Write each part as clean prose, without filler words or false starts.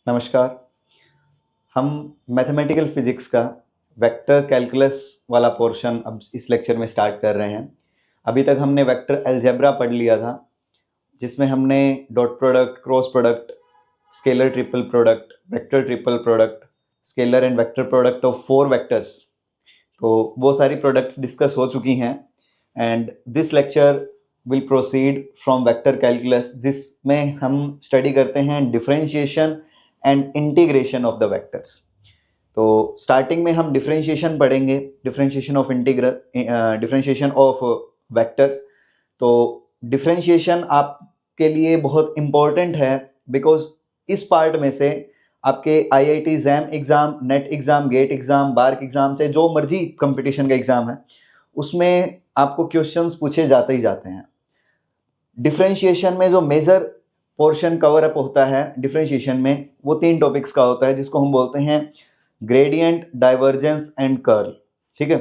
नमस्कार। हम mathematical physics का वेक्टर कैलकुलस वाला पोर्शन अब इस लेक्चर में स्टार्ट कर रहे हैं। अभी तक हमने वेक्टर अलजेब्रा पढ़ लिया था, जिसमें हमने dot product, cross product, scalar triple product, vector triple product, scalar and vector product of 4 vectors, तो वो सारी प्रोडक्ट्स डिस्कस हो चुकी हैं। And this lecture will proceed from vector calculus, जिसमें हम स्टडी करते हैं differentiation and integration of the vectors. तो स्टार्टिंग में हम डिफरेंशिएशन पढ़ेंगे, डिफरेंशिएशन ऑफ वेक्टर्स। तो डिफरेंशिएशन आपके लिए बहुत इम्पोर्टेंट है, बिकॉज इस पार्ट में से आपके IIT JAM exam, NET exam, GATE exam, BARC exam से जो मर्जी कंपटीशन का एग्ज़ाम है, उसमें आपको क्वेश्चंस पूछे जाते ही जाते हैं। डिफरेंशिएशन में जो मेजर पोर्शन कवर अप होता है डिफरेंशिएशन में, वो 3 टॉपिक्स का होता है, जिसको हम बोलते हैं ग्रेडियंट, डाइवर्जेंस एंड कर्ल। ठीक है,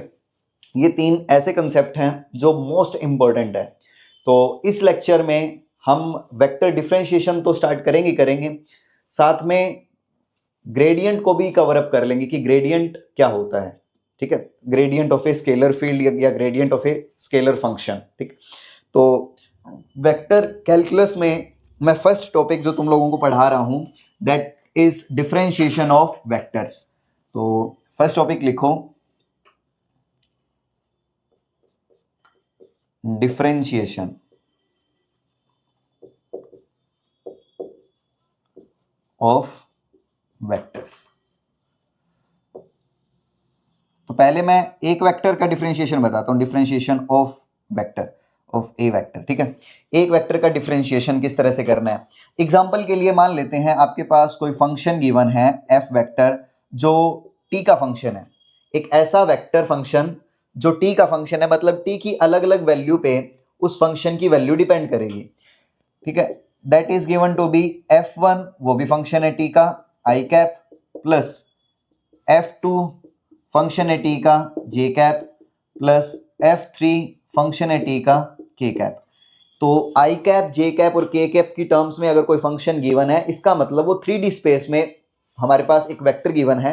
ये 3 ऐसे कंसेप्ट हैं जो मोस्ट इम्पॉर्टेंट है। तो इस लेक्चर में हम वेक्टर डिफरेंशिएशन तो स्टार्ट करेंगे, साथ में ग्रेडियंट को भी कवर अप कर लेंगे कि ग्रेडियंट क्या होता है। ठीक है, gradient of a scalar field या gradient of a scalar function. ठीक, तो वेक्टर कैलकुलस में मैं फर्स्ट टॉपिक जो तुम लोगों को पढ़ा रहा हूं, that is differentiation of vectors. तो फर्स्ट टॉपिक लिखो, डिफरेंशिएशन ऑफ वेक्टर्स। तो पहले मैं एक वेक्टर का डिफरेंशिएशन बताता हूं, differentiation of vector, of a vector. ठीक है, एक वेक्टर का डिफरेंशिएशन किस तरह से करना है। एग्जांपल के लिए मान लेते हैं आपके पास कोई फंक्शन गिवन है एफ वेक्टर, जो टी का फंक्शन है। एक ऐसा वेक्टर फंक्शन जो टी का फंक्शन है, मतलब टी की अलग अलग वैल्यू पे उस फंक्शन की वैल्यू डिपेंड करेगी। ठीक है, that is given to be f1, वो भी फंक्शन है टी का, i cap, plus f2 function है टी का, j cap, plus f3 function है टी का, के कैप। तो आई कैप, जे कैप और के कैप की टर्म्स में अगर कोई फंक्शन गिवन है, इसका मतलब वो 3D स्पेस में हमारे पास एक वेक्टर गिवन है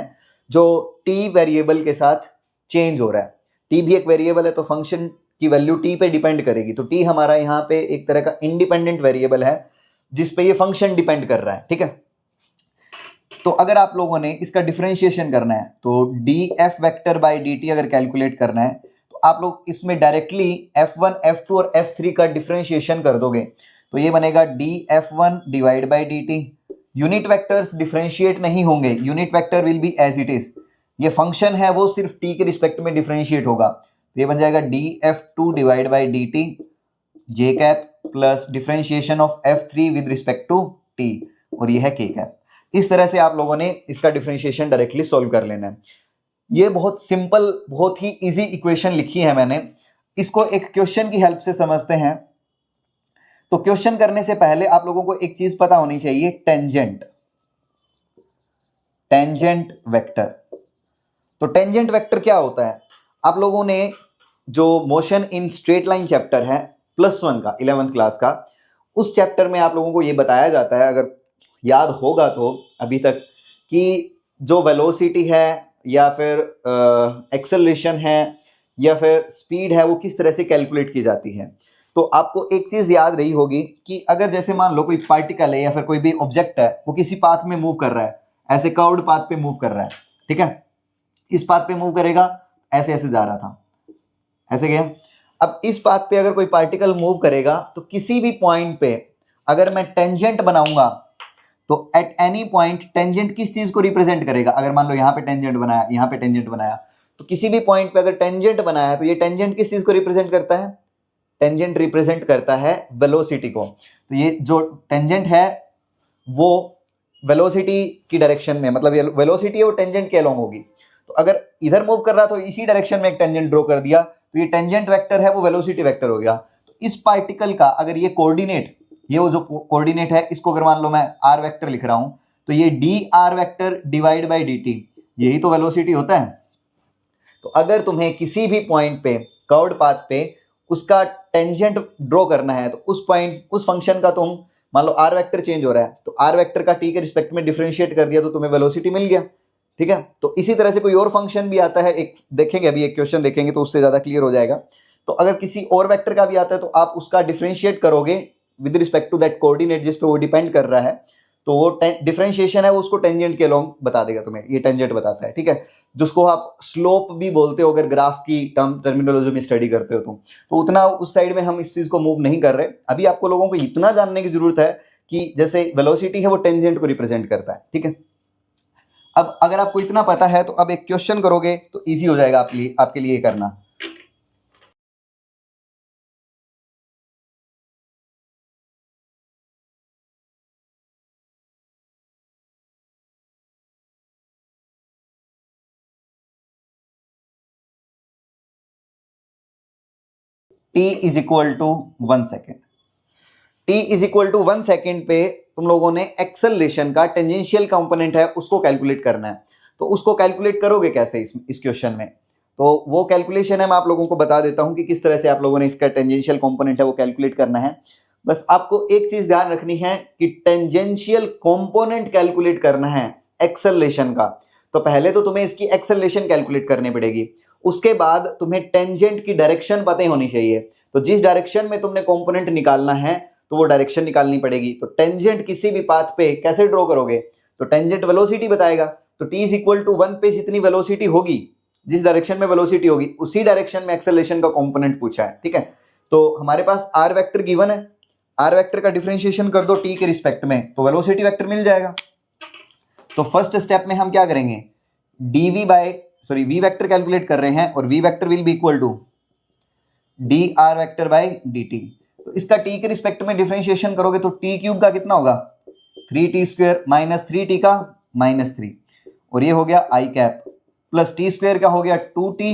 जो टी वेरिएबल के साथ चेंज हो रहा है। टी भी एक वेरिएबल है, तो फंक्शन की वैल्यू टी पे डिपेंड करेगी। तो टी हमारा यहाँ पे एक तरह का इंडिपेंडेंट वेरिएबल है जिस पे ये फंक्शन डिपेंड कर रहा है। ठीक है, तो अगर आप लोगों ने इसका डिफरेंशिएशन करना है, तो D F vector by D T अगर कैलकुलेट करना है, तो आप लोग इसमें डायरेक्टली F1, F2 और F3 का डिफरेंशिएशन कर दोगे, तो ये बनेगा d F1 divide by D t. Unit vectors differentiate नहीं होंगे, unit vector will be as it is. ये फंक्शन है वो सिर्फ टी के रिस्पेक्ट में डिफरेंशिएट होगा, तो ये बन जाएगा d F2 divide by D t j cap, plus differentiation of F3 with respect to t, और ये है के कैप। इस तरह से आप लोगों ने इसका डिफरेंशिएशन डायरेक्टली सॉल्व कर लेना है। ये बहुत सिंपल, बहुत ही इजी इक्वेशन लिखी है मैंने। इसको एक क्वेश्चन की हेल्प से समझते हैं। तो क्वेश्चन करने से पहले आप लोगों को एक चीज पता होनी चाहिए, टेंजेंट, टेंजेंट वेक्टर। तो टेंजेंट वेक्टर क्या होता है? आप लोगों ने जो motion in straight line chapter है +1 का, 11th क्लास का, उस चैप्टर में आप लोगों को ये बताया जाता है, अगर याद होगा तो अभी तक, कि जो वेलोसिटी है या फिर एक्सेलरेशन है या फिर स्पीड है, वो किस तरह से कैलकुलेट की जाती है। तो आपको एक चीज याद रही होगी कि अगर जैसे मान लो कोई पार्टिकल है या फिर कोई भी ऑब्जेक्ट है, वो किसी पाथ में मूव कर रहा है, ऐसे कर्व्ड पाथ पे मूव कर रहा है। ठीक है, इस पाथ पे मूव करेगा, ऐसे ऐसे जा रहा था, ऐसे गया। अब इस पाथ पे अगर कोई पार्टिकल मूव करेगा, तो किसी भी पॉइंट पे अगर मैं टेंजेंट बनाऊंगा, तो एट एनी पॉइंट टेंजेंट किस चीज को रिप्रेजेंट करेगा? अगर मान लो यहां पे टेंजेंट बनाया, यहां पे टेंजेंट बनाया, तो किसी भी पॉइंट पे अगर टेंजेंट बनाया है, तो ये टेंजेंट किस चीज को रिप्रेजेंट करता है? टेंजेंट रिप्रेजेंट करता है वेलोसिटी को। तो ये जो टेंजेंट है वो वेलोसिटी की डायरेक्शन में, मतलब ये वेलोसिटी है वो टेंजेंट के अलोंग होगी। तो अगर इधर मूव कर रहा तो इसी डायरेक्शन में एक टेंजेंट ड्रॉ कर दिया, तो ये टेंजेंट वेक्टर है वो वेलोसिटी वेक्टर हो गया। तो इस पार्टिकल का अगर ये कोऑर्डिनेट, ये वो जो कोऑर्डिनेट है, इसको अगर मान लो मैं आर वेक्टर लिख रहा हूं, तो ये D r vector divide by D T, यही तो वेलोसिटी होता है। तो अगर तुम्हें किसी भी पॉइंट पे, कर्व्ड पाथ पे, उसका टेंजेंट ड्रॉ करना है, तो उस पॉइंट, उस फंक्शन का तुम मान लो आर वेक्टर चेंज हो रहा है तो आर वेक्टर का टी के रिस्पेक्ट में डिफरेंशिएट कर दिया तो तुम्हें वेलोसिटी मिल गया, ठीक है। तो इसी तरह से कोई और फंक्शन भी आता है, एक देखेंगे अभी एक क्वेश्चन देखेंगे तो उससे ज्यादा क्लियर हो जाएगा। तो अगर किसी और वेक्टर का भी आता है तो आप उसका डिफरेंशिएट करोगे with respect to that coordinate जिस पे वो डिपेंड कर रहा है, तो वो डिफरेंशिएशन है वो उसको टेंजेंट के अलोंग बता देगा तुम्हें, ये टेंजेंट बताता है, ठीक है। जिसको आप स्लोप भी बोलते हो अगर ग्राफ की टर्मिनोलॉजी में स्टडी करते हो तो उतना उस साइड में हम इस चीज को मूव नहीं कर रहे। अभी आपको लोगों को इतना जानने की जरूरत है कि जैसे वेलोसिटी है वो टेंजेंट को रिप्रेजेंट करता है, ठीक है। अब अगर आपको इतना पता है तो अब एक क्वेश्चन करोगे तो इजी हो जाएगा आपके लिए करना। t is equal to 1 second, t is equal to 1 second पे तुम लोगों ने एक्सेलरेशन का टेंजेंशियल कंपोनेंट है उसको कैलकुलेट करना है। तो उसको कैलकुलेट करोगे कैसे इस क्वेश्चन में, तो वो कैलकुलेशन है मैं आप लोगों को बता देता हूं कि किस तरह से आप लोगों ने इसका टेंजेंशियल कंपोनेंट है वो कैलकुलेट करना है। बस आपको एक चीज ध्यान रखनी है कि टेंजेंशियल कंपोनेंट कैलकुलेट करना है एक्सेलरेशन का, तो पहले तो तुम्हें इसकी एक्सेलरेशन कैलकुलेट करनी पड़ेगी, उसके बाद तुम्हें टेंजेंट की डायरेक्शन पता ही होनी चाहिए। तो जिस डायरेक्शन में तुमने कंपोनेंट निकालना है तो वो डायरेक्शन निकालनी पड़ेगी। तो टेंजेंट किसी भी पाथ पे कैसे ड्रॉ करोगे, तो टेंजेंट वेलोसिटी बताएगा। तो t इज इक्वल टू 1 पे जितनी वेलोसिटी होगी, जिस डायरेक्शन में वेलोसिटी होगी उसी डायरेक्शन में एक्सेलरेशन का कंपोनेंट पूछा है, ठीक है। तो हमारे पास आर वेक्टर गिवन है, आर वेक्टर का डिफरेंशिएशन कर दो t के रिस्पेक्ट में तो वेलोसिटी वेक्टर मिल जाएगा। तो फर्स्ट स्टेप में हम क्या करेंगे, v वेक्टर कैलकुलेट कर रहे हैं और v vector will be equal to dr vector by dt। तो इसका t के रिस्पेक्ट में डिफरेंशिएशन करोगे तो t क्यूब का कितना होगा 3t स्क्वायर माइनस 3t का -3 और ये हो गया i cap plus t square का हो गया 2t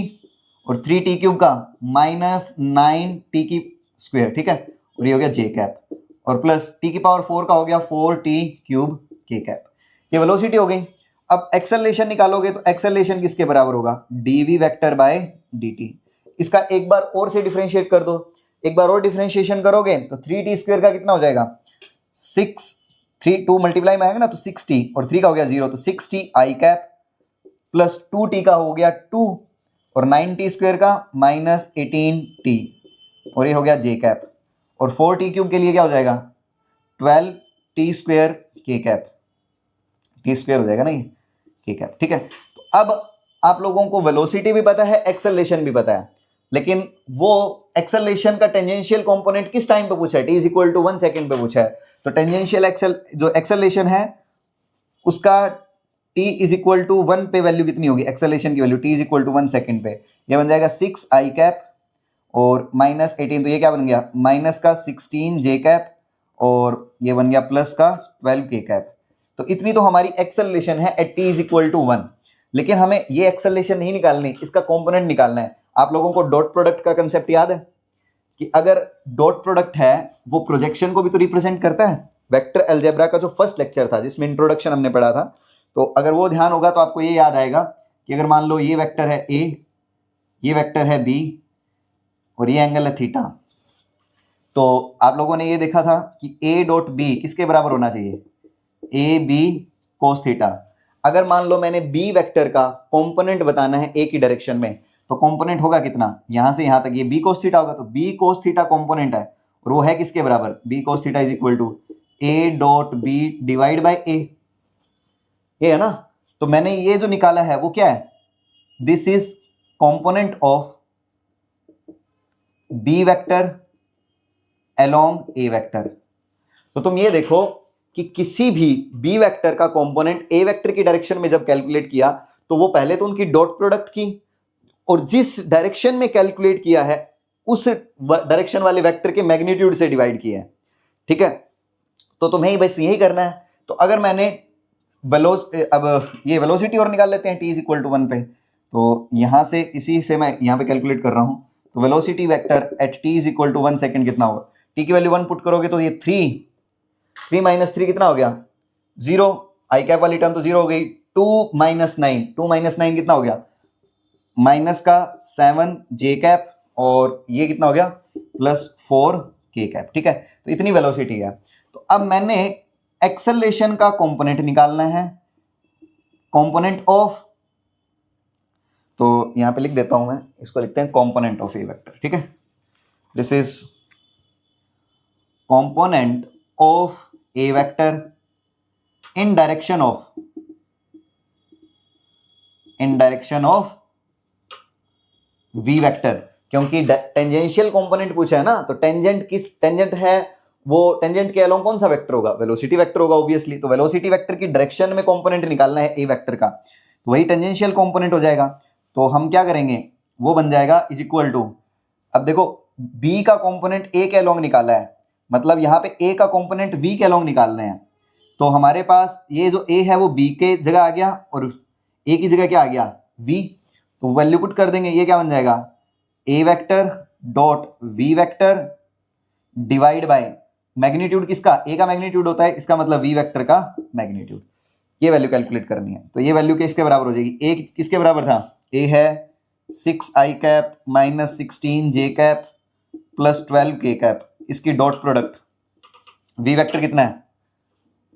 और 3t क्यूब का -9t की स्क्वायर, ठीक है, और ये हो गया j कैप और प्लस t की पावर 4 का हो गया 4t क्यूब k कैप। ये वेलोसिटी हो गई। अब एक्सेलरेशन निकालोगे तो एक्सेलरेशन किसके बराबर होगा dv वेक्टर बाय dt। इसका एक बार और से डिफरेंशिएट कर दो, एक बार और डिफरेंशिएशन करोगे तो 3t स्क्वायर का कितना हो जाएगा 2 मल्टीप्लाई में आएगा ना तो 6t और 3 का हो गया 0 तो 6t i cap plus 2t का हो गया 2 और 9t स्क्वायर का -18t और ये हो गया j कैप और 4t क्यूब के लिए क्या हो जाएगा 12t square k cap, t square हो जाएगा ना ये k कैप, ठीक है। तो अब आप लोगों को वेलोसिटी भी पता है एक्सेलरेशन भी पता है, लेकिन वो एक्सेलरेशन का टेंजेंशियल कंपोनेंट किस टाइम पे पूछा है t is equal to 1 second पे पूछा है। तो टेंजेंशियल जो एक्सेलरेशन है उसका t इज इक्वल टू 1 पे वैल्यू कितनी होगी एक्सेलरेशन की value t is equal to 1 second पे, ये बन जाएगा 6 i कैप और -18 तो ये क्या बन गया माइनस का 16 j कैप और ये बन गया प्लस का 12 k कैप। तो इतनी तो हमारी एक्सेलरेशन है at t is equal to 1, लेकिन हमें ये एक्सेलरेशन नहीं निकालनी, इसका कंपोनेंट निकालना है। आप लोगों को डॉट प्रोडक्ट का कंसेप्ट याद है कि अगर डॉट प्रोडक्ट है वो प्रोजेक्शन को भी तो रिप्रेजेंट करता है। वेक्टर अलजेब्रा का जो फर्स्ट लेक्चर था जिसमें इंट्रोडक्शन हमने पढ़ा था, तो अगर वो ध्यान होगा तो आपको ये याद आएगा कि अगर मान लो ये वेक्टर है a, ये वेक्टर है b और ये एंगल है थीटा, तो आप लोगों ने ये देखा था कि a डॉट b किसके बराबर होना चाहिए a b कोस थीटा। अगर मान लो मैंने b वेक्टर का कंपोनेंट बताना है a की डायरेक्शन में तो कंपोनेंट होगा कितना यहां से यहां तक ये b कोस थीटा होगा, तो b कोस थीटा कंपोनेंट है और वो है किसके बराबर b cos theta is equal to a dot b divide by a, ये है ना। तो मैंने ये जो निकाला है वो क्या है this is component of b vector along a vector. तो तुम ये देखो कि किसी भी b वेक्टर का कंपोनेंट a वेक्टर की डायरेक्शन में जब कैलकुलेट किया तो वो पहले तो उनकी डॉट प्रोडक्ट की और जिस डायरेक्शन में कैलकुलेट किया है उस डायरेक्शन वाले वेक्टर के मैग्नीट्यूड से डिवाइड किया है, ठीक है। तो तुम्हें बस यही करना है। तो अगर मैंने अब ये वेलोसिटी और निकाल लेते हैं t इज इक्वल टू 1 पे, तो यहां से इसी से मैं यहां पे कैलकुलेट कर रहा हूं। तो velocity vector at t is equal to 1 second कितना होगा, t की वैल्यू 1 पुट करोगे तो ये 3 माइनस 3 कितना हो गया 0, आई कैप वाली टर्म तो 0 हो गई, 2 माइनस 9 कितना हो गया माइनस का 7 j कैप और ये कितना हो गया +4 k कैप, ठीक है। तो इतनी वेलोसिटी है। तो अब मैंने एक्सेलरेशन का कंपोनेंट निकालना है, कंपोनेंट ऑफ, तो यहां पे लिख देता हूं मैं, इसको लिखते हैं कंपोनेंट ऑफ ए वेक्टर, ठीक है। This is component of a vector in direction of v vector, क्योंकि टेंजेंशियल कंपोनेंट पूछा है ना, तो टेंजेंट है, वो टेंजेंट के अलोंग कौन सा वेक्टर होगा, वेलोसिटी वेक्टर होगा ऑब्वियसली। तो वेलोसिटी वेक्टर की डायरेक्शन में कंपोनेंट निकालना है ए वेक्टर का, तो वही टेंजेंशियल कंपोनेंट हो जाएगा। तो हम क्या करेंगे, वो बन जाएगा इज इक्वल टू, अब देखो बी का कंपोनेंट ए के अलोंग निकाला है, मतलब यहाँ पे ए का कंपोनेंट वी के अलोंग निकाल रहे हैं, तो हमारे पास ये जो ए है वो बी के जगह आ गया और ए की जगह क्या आ गया, वी। तो वैल्यू पुट कर देंगे, ये क्या बन जाएगा, ए vector dot V vector divide by magnitude किसका, ए का मैग्नीट्यूड होता है, इसका मतलब वी वेक्टर का मैग्नीट्यूड। ये वैल्यू कैलकुलेट करनी है, तो ये वैल्यू किसके बराबर हो जाएगी, ए किसके बराबर था, ए है 6i cap minus 16j cap plus 12k cap, इसकी डॉट प्रोडक्ट वी वेक्टर कितना है,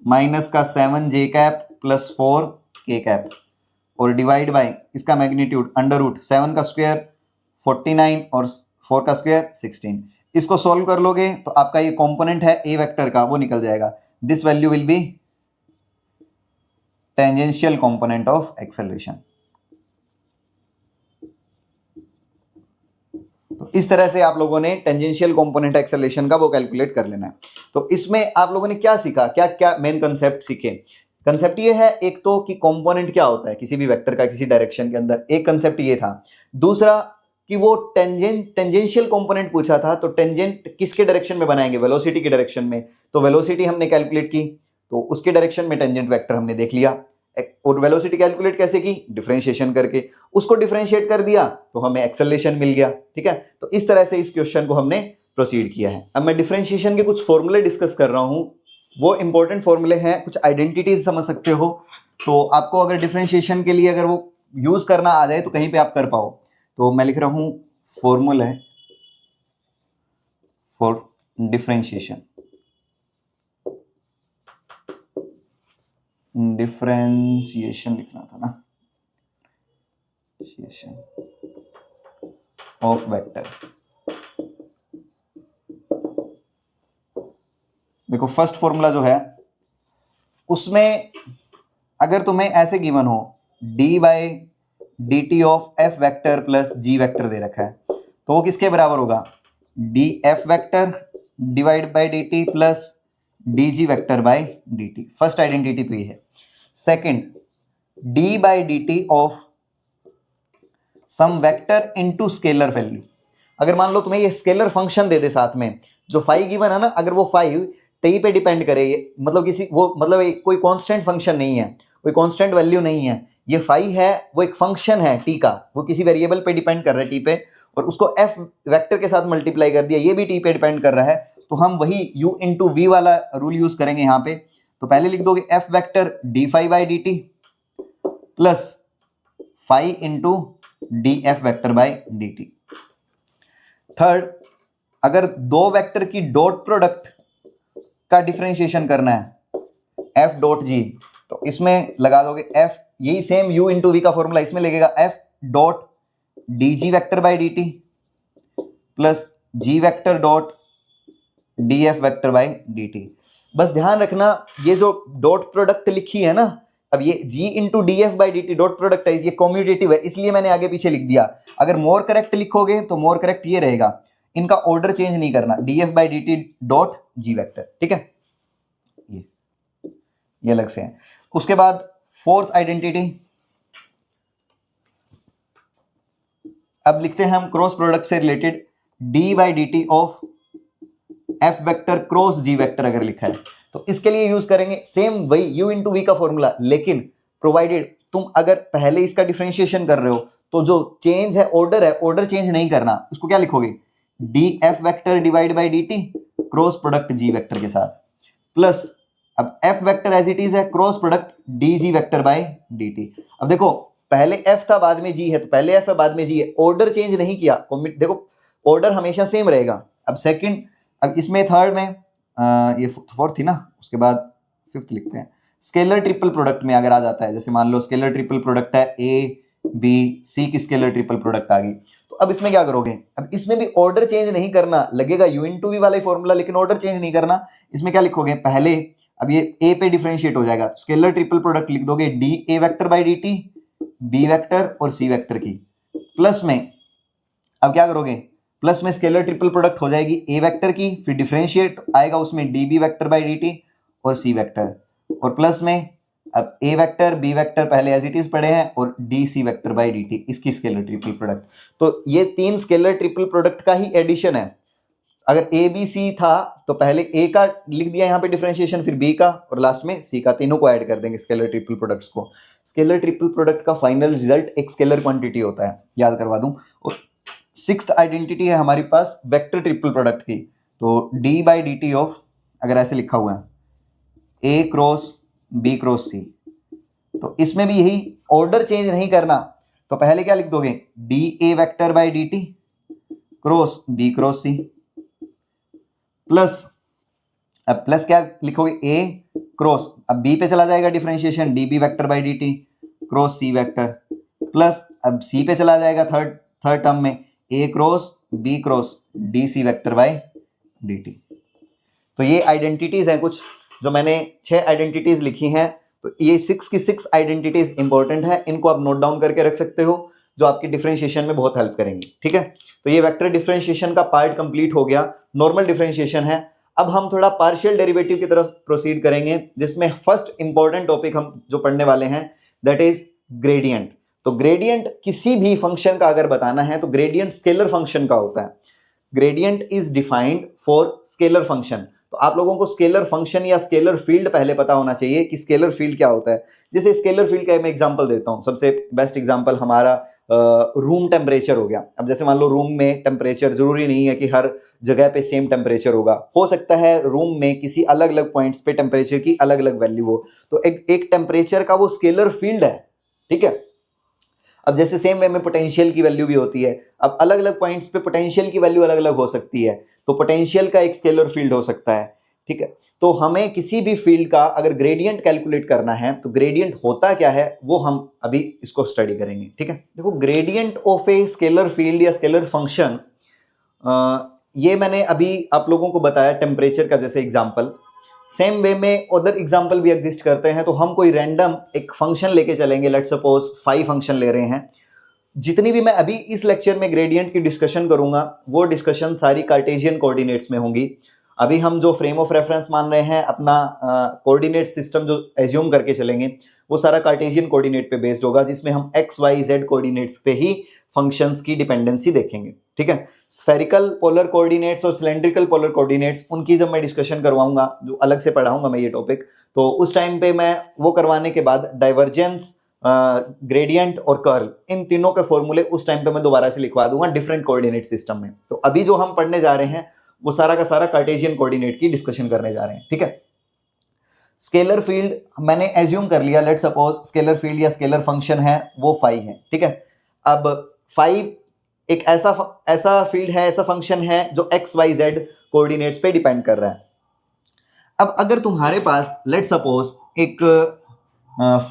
माइनस का 7j cap plus 4k cap और डिवाइड बाय इसका मैग्नीट्यूड अंडर रूट 7 का स्क्वायर 49 और 4 का स्क्वायर 16। इसको सॉल्व कर लोगे तो आपका ये कंपोनेंट है ए वेक्टर का, वो निकल जाएगा। This value will be tangential component of acceleration. तो इस तरह से आप लोगों ने टेंजेंशियल कंपोनेंट एक्सेलरेशन का वो कैलकुलेट कर लेना है। तो इसमें आप लोगों ने क्या सीखा, क्या क्या मेन कंसेप्ट सीखे। कंसेप्ट ये है एक तो कि कंपोनेंट क्या होता है किसी भी वेक्टर का किसी डायरेक्शन के अंदर, एक कंसेप्ट ये था। दूसरा कि वो टेंजेंशियल कंपोनेंट पूछा था, तो टेंजेंट किसके डायरेक्शन में बनाएंगे, वेलोसिटी के डायरेक्शन में। तो वेलोसिटी हमने कैलकुलेट की, तो उसके डायरेक्शन में टेंजेंट वेक्टर हमने देख लिया। और वेलोसिटी कैलकुलेट कैसे की, डिफरेंशिएशन करके, उसको डिफरेंशिएट कर दिया तो हमें एक्सेलरेशन मिल गया, ठीक है। तो इस तरह से इस क्वेश्चन को हमने प्रोसीड किया है। अब मैं डिफरेंशिएशन के कुछ फॉर्मूले डिस्कस कर रहा हूं, वो इंपॉर्टेंट फॉर्मूले हैं, कुछ आइडेंटिटीज समझ सकते हो। तो आपको अगर डिफरेंशिएशन के लिए अगर वो यूज करना आ जाए तो कहीं पे आप कर पाओ। तो मैं लिख रहा हूं फॉर्मूला है फॉर डिफरेंशिएशन, डिफरेंशिएशन लिखना था ना, ऑफ वेक्टर। देखो फर्स्ट फॉर्मूला जो है उसमें अगर तुम्हें ऐसे गिवन हो D by D T of F vector plus ji vector दे रखा है, तो वो किसके बराबर होगा, D F vector divide by D T plus D ji vector by D T. First identity तो ये है। Second, D by D T of some vector into scalar value. अगर मान लो तुम्हें ये स्केलर फंक्शन दे दे साथ में, जो फाइव गिवन है ना, अगर वो फाइव टी पे डिपेंड करे, ये मतलब किसी वो मतलब एक कोई कांस्टेंट फंक्शन नहीं है, कोई कांस्टेंट वैल्यू नहीं है, ये फाइव है वो एक फंक्शन है टी का, वो किसी वेरिएबल पे डिपेंड कर रहा है टी पे, और उसको एफ वेक्टर के साथ मल्टीप्लाई कर दिया, ये भी टी पे डिपेंड कर रहा है, तो हम वही u इंटू वी वाला रूल यूज करेंगे यहाँ पे। तो पहले लिख दोगे F vector D five by D T plus five into D F vector by D T. Third, अगर दो वेक्टर की डॉट प्रोडक्ट का डिफरेंशिएशन करना है एफ डॉट जी, तो इसमें लगा दोगे एफ, यही सेम u इंटू वी का फॉर्मूला इसमें लगेगा, f dot d ji vector by D T plus ji vector dot d F vector by D t. बस ध्यान रखना ये जो डॉट प्रोडक्ट लिखी है ना, अब ये g into D F by D T dot product है, ये कॉम्यूटेटिव है, इसलिए मैंने आगे पीछे लिख दिया। अगर मोर करेक्ट लिखोगे तो मोर करेक्ट ये रहेगा, इनका ऑर्डर चेंज नहीं करना, D F by D T dot G vector, ठीक है, ये अलग से है। उसके बाद फोर्थ आइडेंटिटी, अब लिखते हैं हम क्रॉस प्रोडक्ट से related d by D T of F vector cross g vector अगर लिखा है तो इसके लिए यूज करेंगे सेम वही u इंटू वी का फॉर्मूला, लेकिन प्रोवाइडेड तुम अगर पहले इसका डिफरेंशिएशन कर रहे हो तो जो चेंज है ऑर्डर है, ऑर्डर चेंज नहीं करना, उसको क्या लिखोगे, D F vector divide by D T cross product G vector के साथ प्लस, अब F vector as it is है cross product D ji vector by D T. अब देखो पहले एफ था बाद में जी है, तो पहले एफ है बाद में जी है, ऑर्डर चेंज नहीं किया, देखो ऑर्डर हमेशा सेम रहेगा। अब सेकंड, अब इसमें थर्ड में ये फोर्थ थी ना, उसके बाद फिफ्थ लिखते हैं। स्केलर ट्रिपल प्रोडक्ट में अगर आ जाता है, जैसे मान लो स्केलर ट्रिपल प्रोडक्ट है ए बी सी की स्केलर ट्रिपल प्रोडक्ट आ गई, तो अब इसमें क्या करोगे, अब इसमें भी ऑर्डर चेंज नहीं करना, लगेगा u इंटू वी वाला ही फॉर्मूला, लेकिन ऑर्डर चेंज नहीं करना। इसमें क्या लिखोगे, पहले अब ये a पे डिफरेंशिएट हो जाएगा, स्केलर ट्रिपल प्रोडक्ट लिख दोगे D A vector by D t, b vector और सी वेक्टर की, प्लस में अब क्या करोगे, प्लस में स्केलर ट्रिपल प्रोडक्ट हो जाएगी ए वेक्टर की, फिर डिफरेंशिएट आएगा उसमें d B vector by D t और सी वेक्टर, और प्लस में अब ए वेक्टर बी वेक्टर पहले एज इट इज पढ़े हैं और d C vector by D t, इसकी स्केलर ट्रिपल प्रोडक्ट। तो ये तीन स्केलर ट्रिपल प्रोडक्ट का ही एडिशन है। अगर ए बी सी था तो पहले ए का लिख दिया यहाँ पे डिफरेंशिएशन, फिर बी का और लास्ट में सी का, तीनों को ऐड कर देंगे स्केलर ट्रिपल प्रोडक्ट्स को। स्केलर ट्रिपल प्रोडक्ट का फाइनल रिजल्ट एक स्केलर क्वांटिटी होता है, याद करवा दूं। और सिक्स्थ आइडेंटिटी है हमारे पास वेक्टर ट्रिपल प्रोडक्ट की, तो D by D T of, अगर ऐसे लिखा हुआ है ए क्रॉस बी क्रॉस सी, तो इसमें भी यही ऑर्डर चेंज नहीं करना, तो पहले क्या लिख दोगे, D A vector by D T cross B cross C, plus अब प्लस क्या लिखोगे, ए क्रॉस, अब बी पे चला जाएगा differentiation, D B vector by D T cross C vector, plus अब सी पे चला जाएगा थर्ड टर्म में, A cross B cross D C vector by D T. तो ये आइडेंटिटीज हैं कुछ, जो मैंने 6 आइडेंटिटीज लिखी हैं, तो ये 6 की 6 आइडेंटिटीज इंपॉर्टेंट है, इनको आप नोट डाउन करके रख सकते हो, जो आपकी डिफरेंशिएशन में बहुत हेल्प करेंगे। ठीक है, तो ये वेक्टर डिफरेंशिएशन का पार्ट कंप्लीट हो गया, नॉर्मल डिफरेंशिएशन है। अब हम थोड़ा पार्शियल डेरिवेटिव की तरफ प्रोसीड करेंगे, जिसमें फर्स्ट इंपॉर्टेंट टॉपिक हम जो पढ़ने वाले हैं दैट इज ग्रेडियंट। तो ग्रेडियंट किसी भी फंक्शन का अगर बताना है तो ग्रेडियंट स्केलर फंक्शन का होता है। Gradient is defined for scalar function. तो आप लोगों को स्केलर फंक्शन या स्केलर फील्ड पहले पता होना चाहिए कि स्केलर फील्ड क्या होता है। जैसे स्केलर फील्ड का मैं एग्जांपल देता हूं, सबसे बेस्ट एग्जांपल हमारा रूम टेम्परेचर हो गया। अब जैसे मान लो रूम में टेम्परेचर, जरूरी नहीं है कि हर जगह पे सेम टेम्परेचर होगा, हो सकता है रूम में किसी अलग अलग पॉइंट्स पे टेम्परेचर की अलग अलग वैल्यू हो, तो एक टेम्परेचर का वो स्केलर फील्ड है। ठीक है, अब जैसे सेम वे में पोटेंशियल की वैल्यू भी होती है, अब अलग अलग पॉइंट्स पे पोटेंशियल की वैल्यू अलग अलग हो सकती है, तो पोटेंशियल का एक स्केलर फील्ड हो सकता है। ठीक है, तो हमें किसी भी फील्ड का अगर ग्रेडियंट कैलकुलेट करना है तो ग्रेडियंट होता क्या है वो हम अभी इसको स्टडी करेंगे। ठीक है, देखो gradient of a scalar field या स्केलर फंक्शन, ये मैंने अभी आप लोगों को बताया टेम्परेचर का जैसे एग्जाम्पल, सेम वे में अदर एग्जाम्पल भी एग्जिस्ट करते हैं। तो हम कोई रैंडम एक फंक्शन लेके चलेंगे, लेट्स सपोज 5 फंक्शन ले रहे हैं। जितनी भी मैं अभी इस लेक्चर में ग्रेडियंट की डिस्कशन करूंगा वो डिस्कशन सारी कार्टेशियन कोऑर्डिनेट्स में होंगी। अभी हम जो फ्रेम ऑफ रेफरेंस मान रहे हैं, अपना कोऑर्डिनेट सिस्टम जो एज्यूम करके चलेंगे, वो सारा कार्टेशियन कोऑर्डिनेट पे बेस्ड होगा, जिसमें हम एक्स वाई जेड कोऑर्डिनेट्स पे ही फंक्शंस की डिपेंडेंसी देखेंगे। ठीक है, स्फेरिकल पोलर कोऑर्डिनेट्स और सिलेंड्रिकल पोलर कोऑर्डिनेट्स, उनकी जब मैं डिस्कशन करवाऊंगा, जो अलग से पढ़ाऊंगा मैं ये टॉपिक, तो उस टाइम पे मैं वो करवाने के बाद डाइवर्जेंस, ग्रेडियंट और कर्ल, इन तीनों के फॉर्मूले उस टाइम पे मैं दोबारा से लिखवा दूंगा डिफरेंट कोऑर्डिनेट सिस्टम में। तो अभी जो हम पढ़ने जा रहे हैं वो सारा का सारा कार्टेशियन कोऑर्डिनेट की डिस्कशन करने जा रहे हैं। ठीक है, स्केलर फील्ड मैंने एज्यूम कर लिया, लेट्स सपोज स्केलर फील्ड या स्केलर फंक्शन है वो फाई है। ठीक है, अब फाई एक ऐसा फील्ड है, ऐसा फंक्शन है जो एक्स वाई जेड कोऑर्डिनेट्स पे डिपेंड कर रहा है। अब अगर तुम्हारे पास लेट्स सपोज एक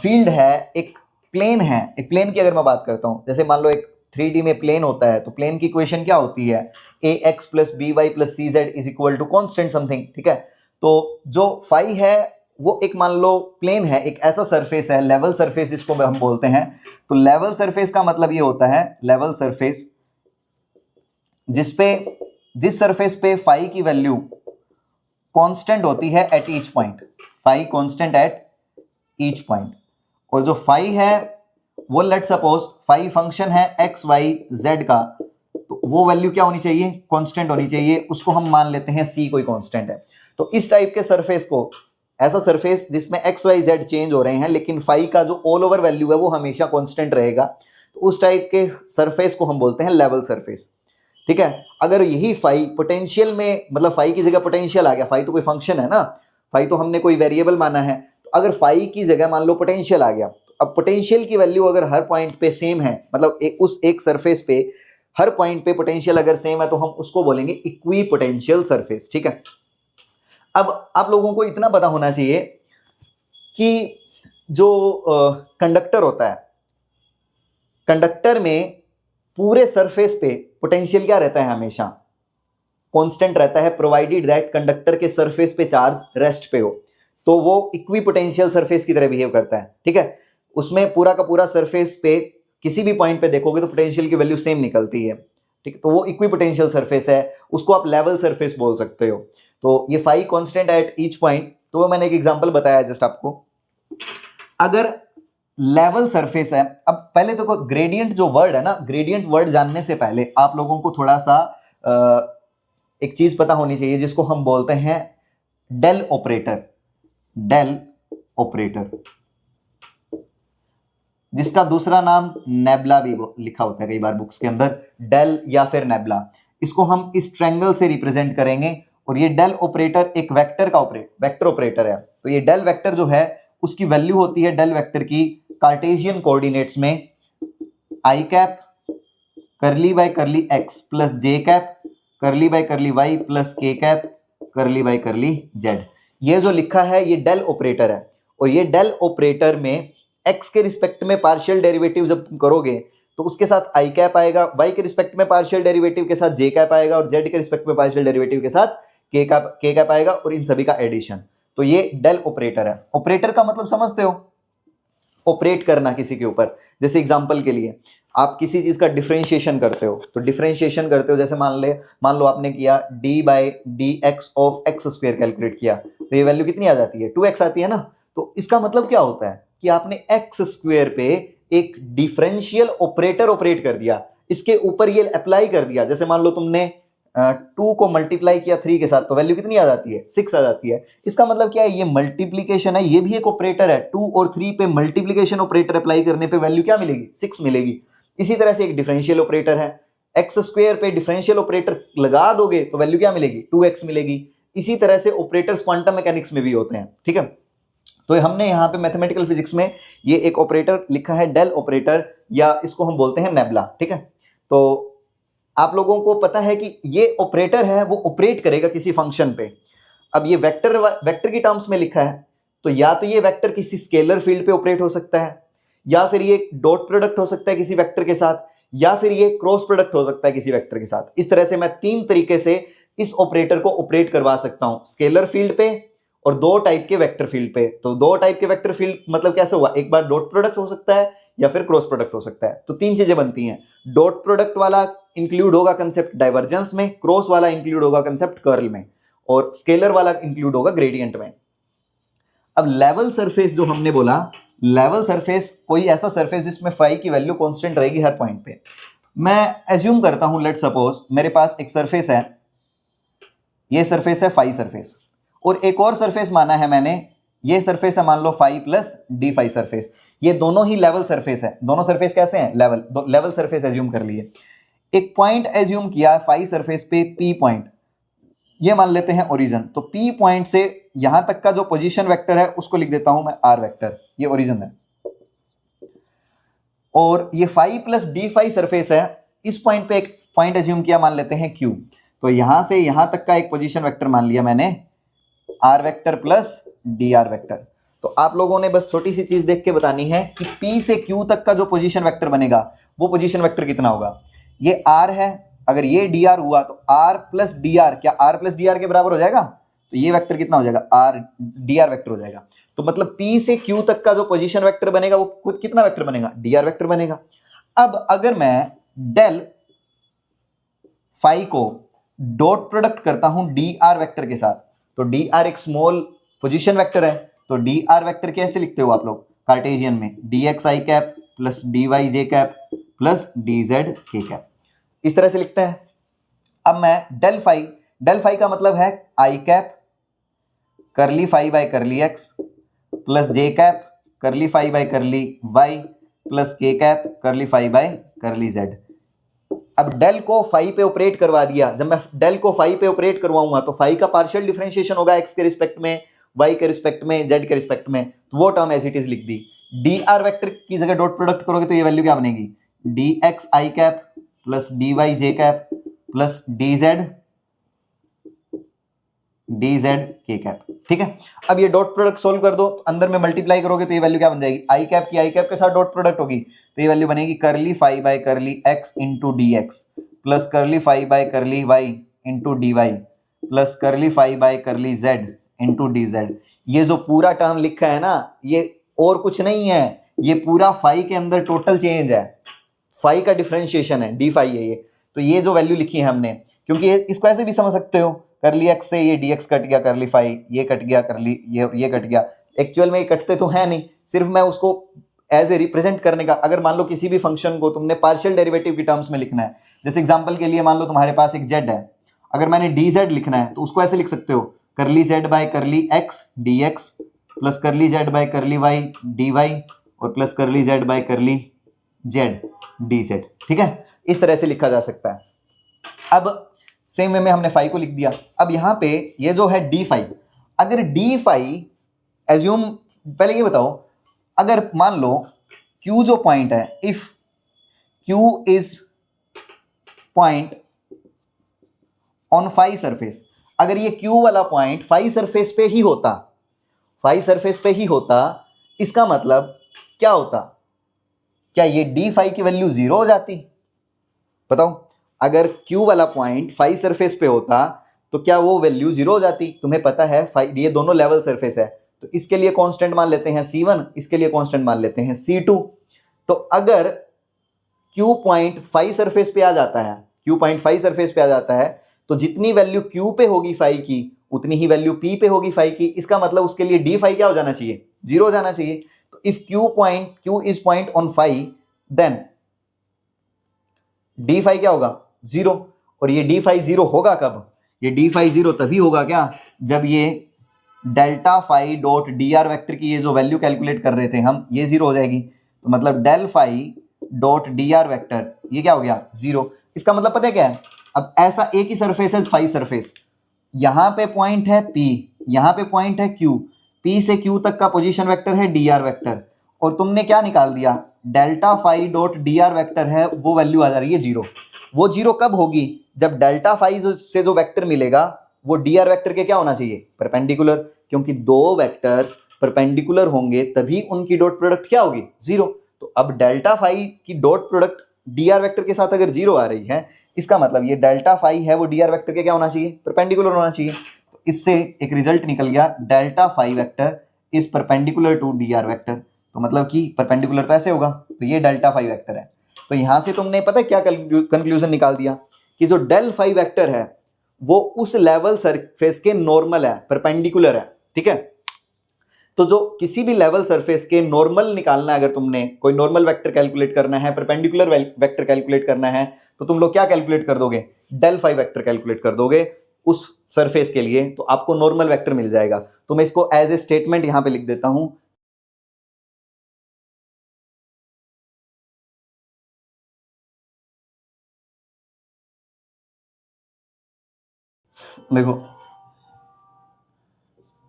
फील्ड है, एक प्लेन है, एक प्लेन की अगर मैं बात करता हूं, जैसे मान लो एक 3D में प्लेन होता है, तो प्लेन की इक्वेशन क्या होती है, A X plus B Y plus C Z is equal to constant something. ठीक है, तो जो फाई है वो एक मान लो प्लेन है, एक ऐसा सरफेस है, लेवल सरफेस इसको हम बोलते हैं। तो लेवल सरफेस का मतलब ये होता है, लेवल सरफेस जिस सरफेस पे फाई की वैल्यू कांस्टेंट होती है at each point, phi constant at each point, और जो फाई है वो लेट सपोज फाई फंक्शन है एक्स वाई जेड का, तो वो वैल्यू क्या होनी चाहिए, कांस्टेंट होनी चाहिए, उसको हम मान लेते हैं सी कोई कांस्टेंट है। तो इस टाइप के सरफेस को, ऐसा सरफेस जिसमें एक्स वाई जेड चेंज हो रहे हैं लेकिन फाई का जो ऑल ओवर वैल्यू है वो हमेशा कांस्टेंट रहेगा, तो उस टाइप के सरफेस को हम बोलते हैं लेवल सरफेस। ठीक है, अगर यही फाई पोटेंशियल में, मतलब फाई की जगह पोटेंशियल आ गया, फाई तो कोई फंक्शन है ना, फाई तो हमने कोई वेरिएबल माना है, तो अगर फाई की जगह मान लो पोटेंशियल आ गया, तो अब पोटेंशियल की वैल्यू अगर हर पॉइंट पे सेम है, मतलब उस एक सरफेस पे हर पॉइंट पे पोटेंशियल अगर सेम है, तो हम उसको बोलेंगे इक्वी पोटेंशियल सरफेस। ठीक है, अब आप लोगों को इतना पता होना चाहिए कि जो कंडक्टर होता है, कंडक्टर में पूरे सरफेस पे पोटेंशियल क्या रहता है, हमेशा कांस्टेंट रहता है, प्रोवाइडेड दैट कंडक्टर के सरफेस पे चार्ज रेस्ट पे हो, तो वो इक्वी पोटेंशियल सरफेस की तरह बिहेव करता है, ठीक है। उसमें पूरा का पूरा सरफेस पे किसी भी पॉइंट पे देखोगे तो पोटेंशियल की वैल्यू सेम निकलती है, ठीक है। तो वो इक्वी पोटेंशियल सरफेस है, उसको आप लेवल सरफेस बोल सकते हो। तो ये phi constant at each point, तो वो मैंने एक एग्जांपल बताया जस्ट आपको। अगर लेवल सरफेस है, अब पहले तो ग्रेडियंट जो वर्ड है ना, ग्रेडियंट वर्ड जानने से पहले आप लोगों को थोड़ा सा एक चीज पता होनी चाहिए जिसको हम बोलते हैं डेल ऑपरेटर। डेल ऑपरेटर, जिसका दूसरा नाम नेबला भी लिखा होता है कई बार बुक्स के अंदर, डेल या फिर नेबला। इसको हम इस ट्रायंगल से रिप्रेजेंट करेंगे, और ये डेल ऑपरेटर एक वेक्टर का वेक्टर ऑपरेटर है। तो ये डेल वेक्टर जो है उसकी वैल्यू होती है डेल वेक्टर की कार्टेशियन कोऑर्डिनेट्स में I cap curly by curly x plus J cap curly by curly Y plus के cap curly by curly Z. ये जो लिखा है ये डेल ऑपरेटर है, और ये डेल ऑपरेटर में एक्स के रिस्पेक्ट में पार्शियल डेरिवेटिव जब तुम करोगे तो उसके साथ आई कैप आएगा, वाई के रिस्पेक्ट में पार्शियल डेरिवेटिव के साथ जे कैप आएगा, और जेड के रिस्पेक्ट में पार्शियल डेरिवेटिव के साथ के कैप आएगा, और इन सभी का एडिशन। तो ये डेल ऑपरेटर है। ऑपरेटर का मतलब समझते हो, ऑपरेट करना किसी के ऊपर। जैसे एग्जांपल के लिए आप किसी चीज का डिफरेंशिएशन करते हो, तो डिफरेंशिएशन करते हो, जैसे मान लो आपने किया d by D x of x square calculate किया, तो ये वैल्यू कितनी आ जाती है, 2x आती है ना। तो इसका मतलब क्या होता है कि आपने एक्स स्क्वायर पे एक डिफरेंशियल ऑपरेटर ऑपरेट कर दिया, इसके ऊपर ये अप्लाई कर दिया। जैसे मान लो तुमने 2 को मल्टीप्लाई किया 3 के साथ, तो वैल्यू कितनी आ जाती है, 6 आ जाती है। इसका मतलब क्या है, ये मल्टीप्लीकेशन है, ये भी एक ऑपरेटर है। 2 और 3 पे मल्टीप्लीकेशन ऑपरेटर अप्लाई करने पे वैल्यू क्या मिलेगी, 6 मिलेगी। इसी तरह से एक डिफरेंशियल ऑपरेटर है, एक्स स्क्वायर पे डिफरेंशियल ऑपरेटर लगा दोगे तो वैल्यू क्या मिलेगी, 2x मिलेगी। इसी तरह से ऑपरेटर्स क्वांटम मैकेनिक्स में भी होते हैं, ठीक है। तो हमने यहाँ पे मैथमेटिकल फिजिक्स में ये एक ऑपरेटर लिखा है डेल ऑपरेटर, या इसको हम बोलते हैं नेबला, ठीक है। तो आप लोगों को पता है कि ये ऑपरेटर है, वो ऑपरेट करेगा किसी फंक्शन पे। अब ये वेक्टर की टर्म्स में लिखा है, तो या तो ये वेक्टर किसी स्केलर फील्ड पे ऑपरेट हो सकता है, या फिर ये डॉट प्रोडक्ट हो सकता है किसी वेक्टर के साथ, या फिर ये क्रॉस प्रोडक्ट हो सकता है किसी वेक्टर के साथ। इस तरह से मैं 3 तरीके से इस ऑपरेटर को ऑपरेट करवा सकता हूं, स्केलर फील्ड पे और 2 टाइप के वेक्टर फील्ड पे। तो 2 टाइप के वेक्टर फील्ड मतलब कैसे हुआ, एक बार डॉट प्रोडक्ट हो सकता है या फिर क्रॉस प्रोडक्ट हो सकता है। तो 3 चीजें बनती हैं, डॉट प्रोडक्ट वाला इंक्लूड होगा कंसेप्ट डाइवर्जेंस में, क्रॉस वाला इंक्लूड होगा कंसेप्ट कर्ल में, और स्केलर वाला इंक्लूड होगा ग्रेडियंट में। अब लेवल सरफेस जो हमने बोला, लेवल सरफेस कोई ऐसा सरफेस जिसमें फाई की वैल्यू कांस्टेंट रहेगी हर पॉइंट पे। मैं एज्यूम करता हूं, लेट सपोज मेरे पास एक सरफेस है, ये सरफेस है फाई सरफेस, और एक और सरफेस माना है मैंने, ये सरफेस है मान लो phi plus d phi surface. ये दोनों ही लेवल सरफेस है। दोनों सरफेस कैसे हैं, लेवल सरफेस एज्यूम कर लिए। एक पॉइंट एज्यूम किया फाई सरफेस पे, पी पॉइंट, ये मान लेते हैं ओरिजिन। तो पी पॉइंट से यहां तक का जो पोजीशन वेक्टर है उसको लिख देता हूं मैं आर वेक्टर, ये ओरिजिन है। और ये phi plus d phi surface है, इस पॉइंट पे एक पॉइंट एज्यूम किया, मान लेते हैं क्यू। तो यहां से यहां तक का एक पोजीशन वेक्टर मान लिया मैंने r vector plus d r vector. तो आप लोगों ने बस छोटी सी चीज देख के बतानी है कि P से Q तक का जो पोजीशन वेक्टर बनेगा वो पोजीशन वेक्टर कितना होगा। ये R है, अगर ये dr हुआ तो R प्लस डी आर, क्या R प्लस डी आर के बराबर हो जाएगा, तो ये वेक्टर कितना हो जाएगा, R dr वेक्टर हो जाएगा। तो मतलब P से Q तक का जो पोजीशन वेक्टर बनेगा वो खुद कितना वेक्टर बनेगा, dr वेक्टर बनेगा। अब अगर मैं डेल फाई को डॉट प्रोडक्ट करता हूं dr वेक्टर के साथ, तो dr एक स्मॉल पोजीशन वेक्टर है, तो dr वेक्टर कैसे लिखते हो आप लोग कार्टेशियन में, dx i cap plus dy j cap plus dz k cap, इस तरह से लिखते हैं। अब मैं डेल फाई का मतलब है i cap curly phi by curly x plus j cap curly phi by curly y plus k cap curly phi by curly z। अब डेल को फाई पे ऑपरेट करवा दिया, जब मैं डेल को फाई पे ऑपरेट करवाऊंगा तो फाई का पार्शियल डिफरेंशिएशन होगा एक्स के रिस्पेक्ट में, वाई के रिस्पेक्ट में, जेड के रिस्पेक्ट में, तो वो टर्म एज इट इज लिख दी। डी आर वेक्टर की जगह डॉट प्रोडक्ट करोगे तो ये वैल्यू क्या बनेगी, d x i cap plus d y j cap plus d z d z k cap. ठीक है, अब ये डॉट प्रोडक्ट सोल्व कर दो, तो अंदर में मल्टीप्लाई करोगे तो ये वैल्यू क्या बन जाएगी, आई कैप की आई कैप के साथ डॉट प्रोडक्ट होगी, तो ये वैल्यू बनेगी curly five by curly x into d x plus curly five by curly y into d y plus curly five by curly z into d z. ये जो पूरा टर्म लिखा है ना, ये और कुछ नहीं है, ये पूरा फाई के अंदर टोटल चेंज है, फाई का डिफरेंशिएशन है, डी फाई है ये। तो ये जो वैल्यू लिखी है हमने, क्योंकि इसको ऐसे भी समझ सकते हो, करली एक्स से ये डी एक्स कट गया, करली फाई ये कट गया, करली ये कट गया, एक्चुअल में ये कटते तो है नहीं, सिर्फ मैं उसको एज ए रिप्रेजेंट करने का। अगर मान लो किसी भी फंक्शन को तुमने पार्शियल डेरिवेटिव की टर्म्स में लिखना है, जैसे एग्जांपल के लिए मान लो तुम्हारे पास एक जेड है, अगर मैंने डी जेड लिखना है तो उसको ऐसे लिख सकते हो, curly z by curly x d x plus curly z by curly y d y और plus curly z by curly z d z. ठीक है, इस तरह से लिखा जा सकता है। अब सेम वे में हमने फाई को लिख दिया। अब यहां पे ये जो है डी फाई, अगर डी फाई एज्यूम, पहले ये बताओ, अगर मान लो क्यू जो पॉइंट है, if q is point on phi surface, अगर ये क्यू वाला पॉइंट फाई सरफेस पे ही होता, फाई सरफेस पे ही होता, इसका मतलब क्या होता, क्या ये डी फाई की वैल्यू जीरो हो जाती? बताओ, अगर क्यू वाला पॉइंट फाई सरफेस पे होता तो क्या वो वैल्यू जीरो हो जाती? तुम्हें पता है फाई, ये दोनों लेवल सरफेस है, तो इसके लिए कांस्टेंट मान लेते हैं C1, इसके लिए कांस्टेंट मान लेते हैं C2। तो अगर क्यू पॉइंट फाई सरफेस पे आ जाता है, क्यू पॉइंट फाई सरफेस पे आ जाता है, तो जितनी वैल्यू क्यू पे होगी फाई की, उतनी ही वैल्यू पी पे होगी फाई की। इसका मतलब उसके लिए डी फाई क्या हो जाना चाहिए, जीरो हो जाना चाहिए। तो if q is point on phi, then d phi क्या होगा, जीरो। और ये डी फाई जीरो होगा कब, ये डी फाई जीरो तभी होगा क्या, जब ये delta phi dot d r vector की ये जो वैल्यू कैलकुलेट कर रहे थे हम, ये जीरो हो जाएगी। तो मतलब del phi dot d r vector ये क्या हो गया, जीरो। इसका मतलब पता है क्या है, अब ऐसा एक ही सरफेस है फाई सरफेस, यहां पे पॉइंट है P, यहां पे पॉइंट है Q, P से Q तक का पोजीशन वेक्टर है डी आर वैक्टर, और तुमने क्या निकाल दिया, delta phi dot d r vector है, वो वैल्यू आ जा रही है जीरो। वो जीरो कब होगी, जब डेल्टा फाई से जो वेक्टर मिलेगा वो डी आर वैक्टर के क्या होना चाहिए, परपेंडिकुलर, क्योंकि दो वेक्टर्स परपेंडिकुलर होंगे तभी उनकी डॉट प्रोडक्ट क्या होगी, जीरो। तो अब डेल्टा फाई की dot product D r vector के साथ अगर जीरो आ रही है, इसका मतलब ये डेल्टा फाई है वो डी आर वैक्टर के क्या होना चाहिए, परपेंडिकुलर होना चाहिए। तो इससे एक रिजल्ट निकल गया, delta phi vector is perpendicular to d r vector. तो मतलब कि परपेंडिकुलर तो ऐसे होगा, तो ये डेल्टा फाई वेक्टर है। तो यहां से तुमने पता है क्या कंक्लूजन निकाल दिया, कि जो डेल फाई वेक्टर है वो उस लेवल सरफेस के नॉर्मल है, परपेंडिकुलर है। ठीक है, तो जो किसी भी लेवल सरफेस के नॉर्मल निकालना है, अगर तुमने कोई नॉर्मल वेक्टर कैलकुलेट करना है, परपेंडिकुलर वेक्टर कैलकुलेट करना है, तो तुम लोग क्या कैलकुलेट कर दोगे, डेल फाई वेक्टर कैलकुलेट कर दोगे उस सरफेस के लिए, तो आपको नॉर्मल वेक्टर मिल जाएगा। तो मैं इसको एज ए स्टेटमेंट यहां पे लिख देता हूं, देखो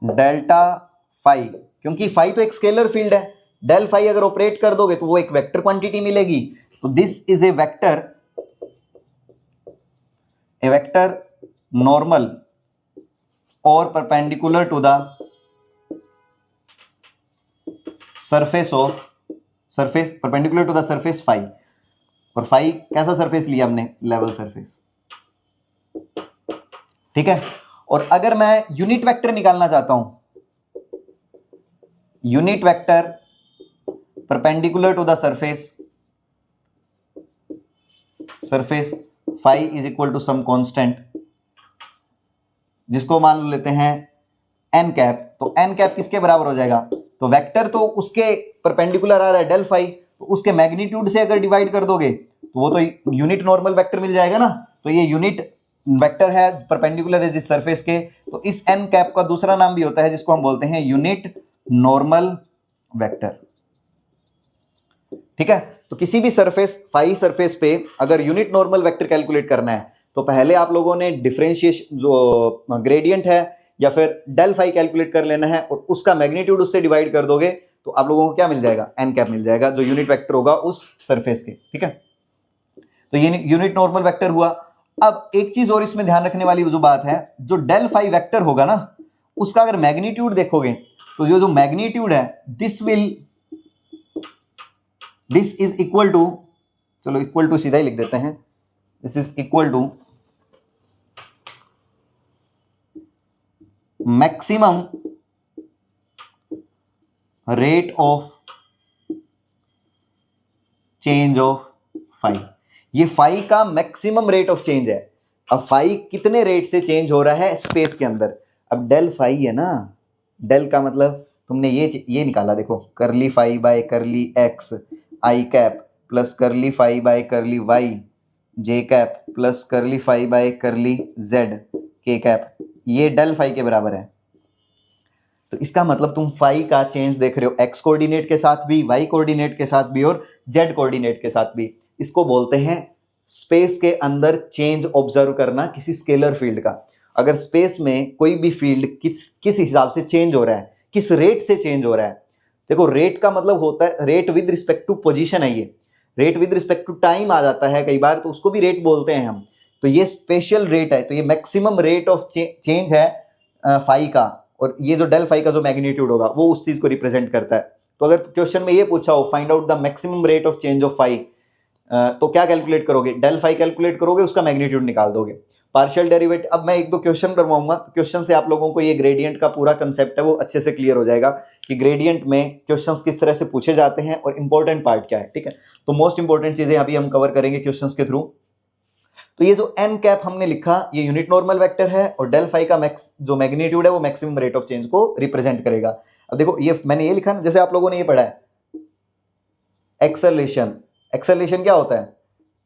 डेल्टा फाई, क्योंकि फाई तो एक स्केलर फील्ड है, डेल फाई अगर ऑपरेट कर दोगे तो वो एक वेक्टर क्वांटिटी मिलेगी। तो this is a vector normal और perpendicular to the surface perpendicular to the surface phi. और फाई कैसा सरफेस लिया हमने, लेवल सरफेस। ठीक है, और अगर मैं यूनिट वेक्टर निकालना चाहता हूं, unit vector perpendicular to the surface phi is equal to some constant, जिसको मान लेते हैं एन कैप। तो एन कैप किसके बराबर हो जाएगा, तो वेक्टर तो उसके परपेंडिकुलर आ रहा है डेल फाई, तो उसके मैग्नीट्यूड से अगर डिवाइड कर दोगे तो वो तो यूनिट नॉर्मल वेक्टर मिल जाएगा ना। तो ये यूनिट वेक्टर है, परपेंडिकुलर है जिस सरफेस के, तो इस एन कैप का दूसरा नाम भी होता है जिसको हम बोलते हैं यूनिट नॉर्मल वेक्टर। ठीक है, तो किसी भी सरफेस फाई सरफेस पे अगर यूनिट नॉर्मल वेक्टर कैलकुलेट करना है, तो पहले आप लोगों ने डिफरेंशिएशन जो ग्रेडियंट है या फिर डेल फाई कैलकुलेट कर लेना है, और उसका मैग्नीट्यूड उससे डिवाइड कर दोगे तो आप लोगों को क्या मिल जाएगा, एन कैप मिल जाएगा, जो यूनिट वेक्टर होगा उस सरफेस के। ठीक है, तो ये यूनिट नॉर्मल वेक्टर हुआ। अब एक चीज और इसमें ध्यान रखने वाली जो बात है, जो डेल फाई वेक्टर होगा ना, उसका अगर मैग्नीट्यूड देखोगे तो जो मैग्नीट्यूड है दिस इज इक्वल टू, चलो इक्वल टू सीधा ही लिख देते हैं, this is equal to maximum rate of change of phi. ये फाई का मैक्सिमम रेट ऑफ चेंज है। अब फाई कितने रेट से चेंज हो रहा है स्पेस के अंदर। अब डेल फाई है ना, डेल का मतलब तुमने ये निकाला, देखो curly phi by curly x i cap plus curly phi by curly y j cap plus curly phi by curly z k cap, ये डेल फाई के बराबर है। तो इसका मतलब तुम फाई का चेंज देख रहे हो एक्स कोऑर्डिनेट के साथ भी, वाई कोऑर्डिनेट के साथ भी और जेड कोऑर्डिनेट के साथ भी। इसको बोलते हैं स्पेस के अंदर चेंज ऑब्जर्व करना किसी स्केलर फील्ड का। अगर स्पेस में कोई भी फील्ड किस हिसाब से चेंज हो रहा है, किस रेट से चेंज हो रहा है। देखो रेट का मतलब होता है rate with respect to position है, ये rate with respect to time आ जाता है कई बार, तो उसको भी रेट बोलते हैं हम। तो ये स्पेशल रेट है, तो ये मैक्सिमम रेट ऑफ चेंज है फाई का, और ये जो डेल फाई का जो मैग्नीट्यूड होगा वो उस चीज को रिप्रेजेंट करता है। तो अगर क्वेश्चन में ये पूछा हो find out the maximum rate of change of phi, तो क्या कैलकुलेट करोगे, डेल फाई कैलकुलेट करोगे, उसका मैग्नीट्यूड निकाल दोगे। पार्शियल डेरिवेटिव, अब मैं एक दो क्वेश्चन करवाऊंगा, क्वेश्चन से आप लोगों को ये ग्रेडियंट का पूरा कंसेप्ट है वो अच्छे से क्लियर हो जाएगा कि ग्रेडियंट में क्वेश्चंस किस तरह से पूछे जाते हैं और इंपॉर्टेंट पार्ट क्या है। ठीक है, तो मोस्ट इंपॉर्टेंट चीजें अभी हम कवर करेंगे क्वेश्चंस के थ्रू। तो ये जो एन कैप हमने लिखा ये यूनिट नॉर्मल वेक्टर है और डेल फाई का जो मैग्नीट्यूड है वो मैक्सिमम रेट ऑफ चेंज को रिप्रेजेंट करेगा। अब देखो ये मैंने ये लिखा ना, जैसे आप लोगों ने ये पढ़ा है एक्सेलरेशन, एक्सेलरेशन क्या होता है,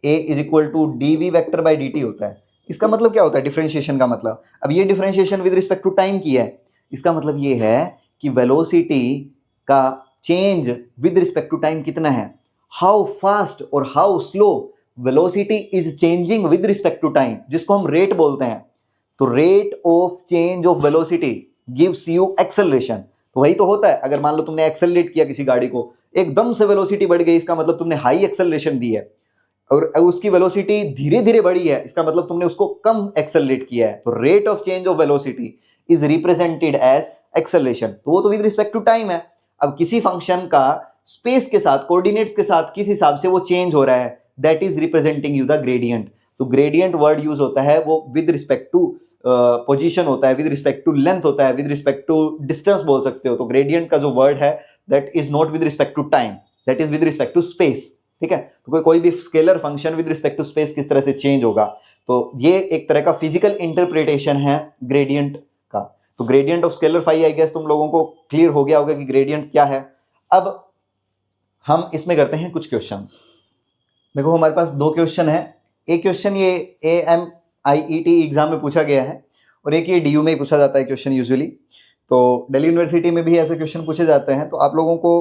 a is equal to d v vector by D t होता है। इसका मतलब क्या होता है डिफरेंशिएशन का मतलब, अब ये differentiation with respect to time की है, इसका मतलब ये है कि वेलोसिटी का change with respect to time कितना है, हाउ फास्ट और how slow velocity is changing with respect to time, जिसको हम रेट बोलते हैं। तो rate of change of velocity gives you acceleration. तो वही तो होता है, अगर मान लो तुमने एक्सेलरेट किया किसी गाड़ी को, एकदम से वेलोसिटी बढ़ गई, इसका मतलब तुमने हाई एक्सेलरेशन दी है, और उसकी वेलोसिटी धीरे धीरे बढ़ी है, इसका मतलब तुमने उसको कम एक्सेलरेट किया है। तो rate of change of velocity is represented as acceleration, तो वो तो विद रिस्पेक्ट टू टाइम है। अब किसी फंक्शन का स्पेस के साथ कोऑर्डिनेट्स के साथ किस हिसाब से वो चेंज हो रहा है, that is representing you the gradient. तो ग्रेडियंट वर्ड यूज होता है वो विद रिस्पेक्ट टू पोजीशन होता है, विद रिस्पेक्ट टू लेंथ होता है, विद रिस्पेक्ट टू डिस्टेंस बोल सकते हो। तो ग्रेडियंट का जो वर्ड है that is not with respect to time, that is with respect to space. ठीक है, तो कोई भी scalar function with respect to space किस तरह से चेंज होगा, तो ये एक तरह का फिजिकल इंटरप्रिटेशन है ग्रेडियंट का। तो gradient of scalar phi I guess तुम लोगों को क्लियर हो गया होगा कि ग्रेडियंट क्या है। अब हम इसमें करते हैं कुछ क्वेश्चंस। देखो हमारे पास दो क्वेश्चन है, एक क्वेश्चन ये AMIET एग्जाम में पूछा गया है और एक ये DU में ही पूछा जाता है क्वेश्चन यूजुअली। तो दिल्ली यूनिवर्सिटी में भी ऐसे क्वेश्चन पूछे जाते हैं। तो आप लोगों को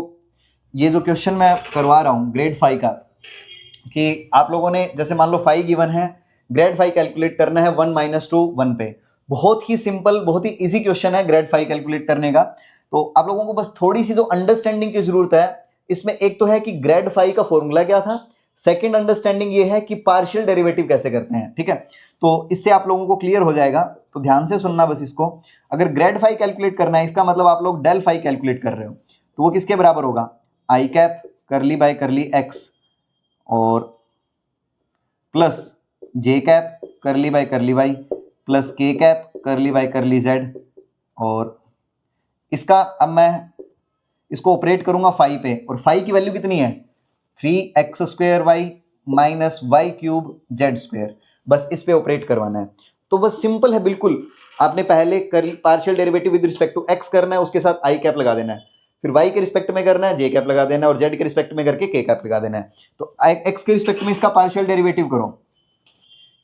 ये जो क्वेश्चन मैं करवा रहा हूँ ग्रेड फाई का, कि आप लोगों ने जैसे मान लो फाई गिवन है, ग्रेड फाई कैलकुलेट करना है 1 - 2 1 पे। बहुत ही सिंपल, बहुत ही इजी क्वेश्चन है ग्रेड फाई कैलकुलेट करने का। तो आप लोगों को बस थोड़ी सी जो अंडरस्टैंडिंग की जरूरत है इसमें, एक तो है कि ग्रेड फाई का फॉर्मूला क्या था, सेकंड अंडरस्टैंडिंग ये है कि पार्शियल डेरिवेटिव कैसे करते हैं। ठीक है, तो इससे आप लोगों को क्लियर हो जाएगा, तो ध्यान से सुनना बस इसको। अगर ग्रेड फाई कैलकुलेट करना है, इसका मतलब आप लोग डेल फाई कैलकुलेट कर रहे हो, तो वो किसके बराबर होगा, i cap curly by curly x और plus J cap curly by curly Y plus के cap curly by curly z. और इसका अब मैं इसको ऑपरेट करूंगा फाई पे, और फाई की वैल्यू कितनी है 3x² minus y cube z square. बस इस पे ऑपरेट करवाना है। तो बस सिंपल है बिल्कुल, आपने पहले partial derivative with respect to x करना है, उसके साथ आई कैप लगा देना है, फिर y के रिस्पेक्ट में करना है जे कैप लगा देना है, और z के रिस्पेक्ट में करके के कैप लगा देना है। तो x के रिस्पेक्ट में इसका पार्शियल डेरिवेटिव करो।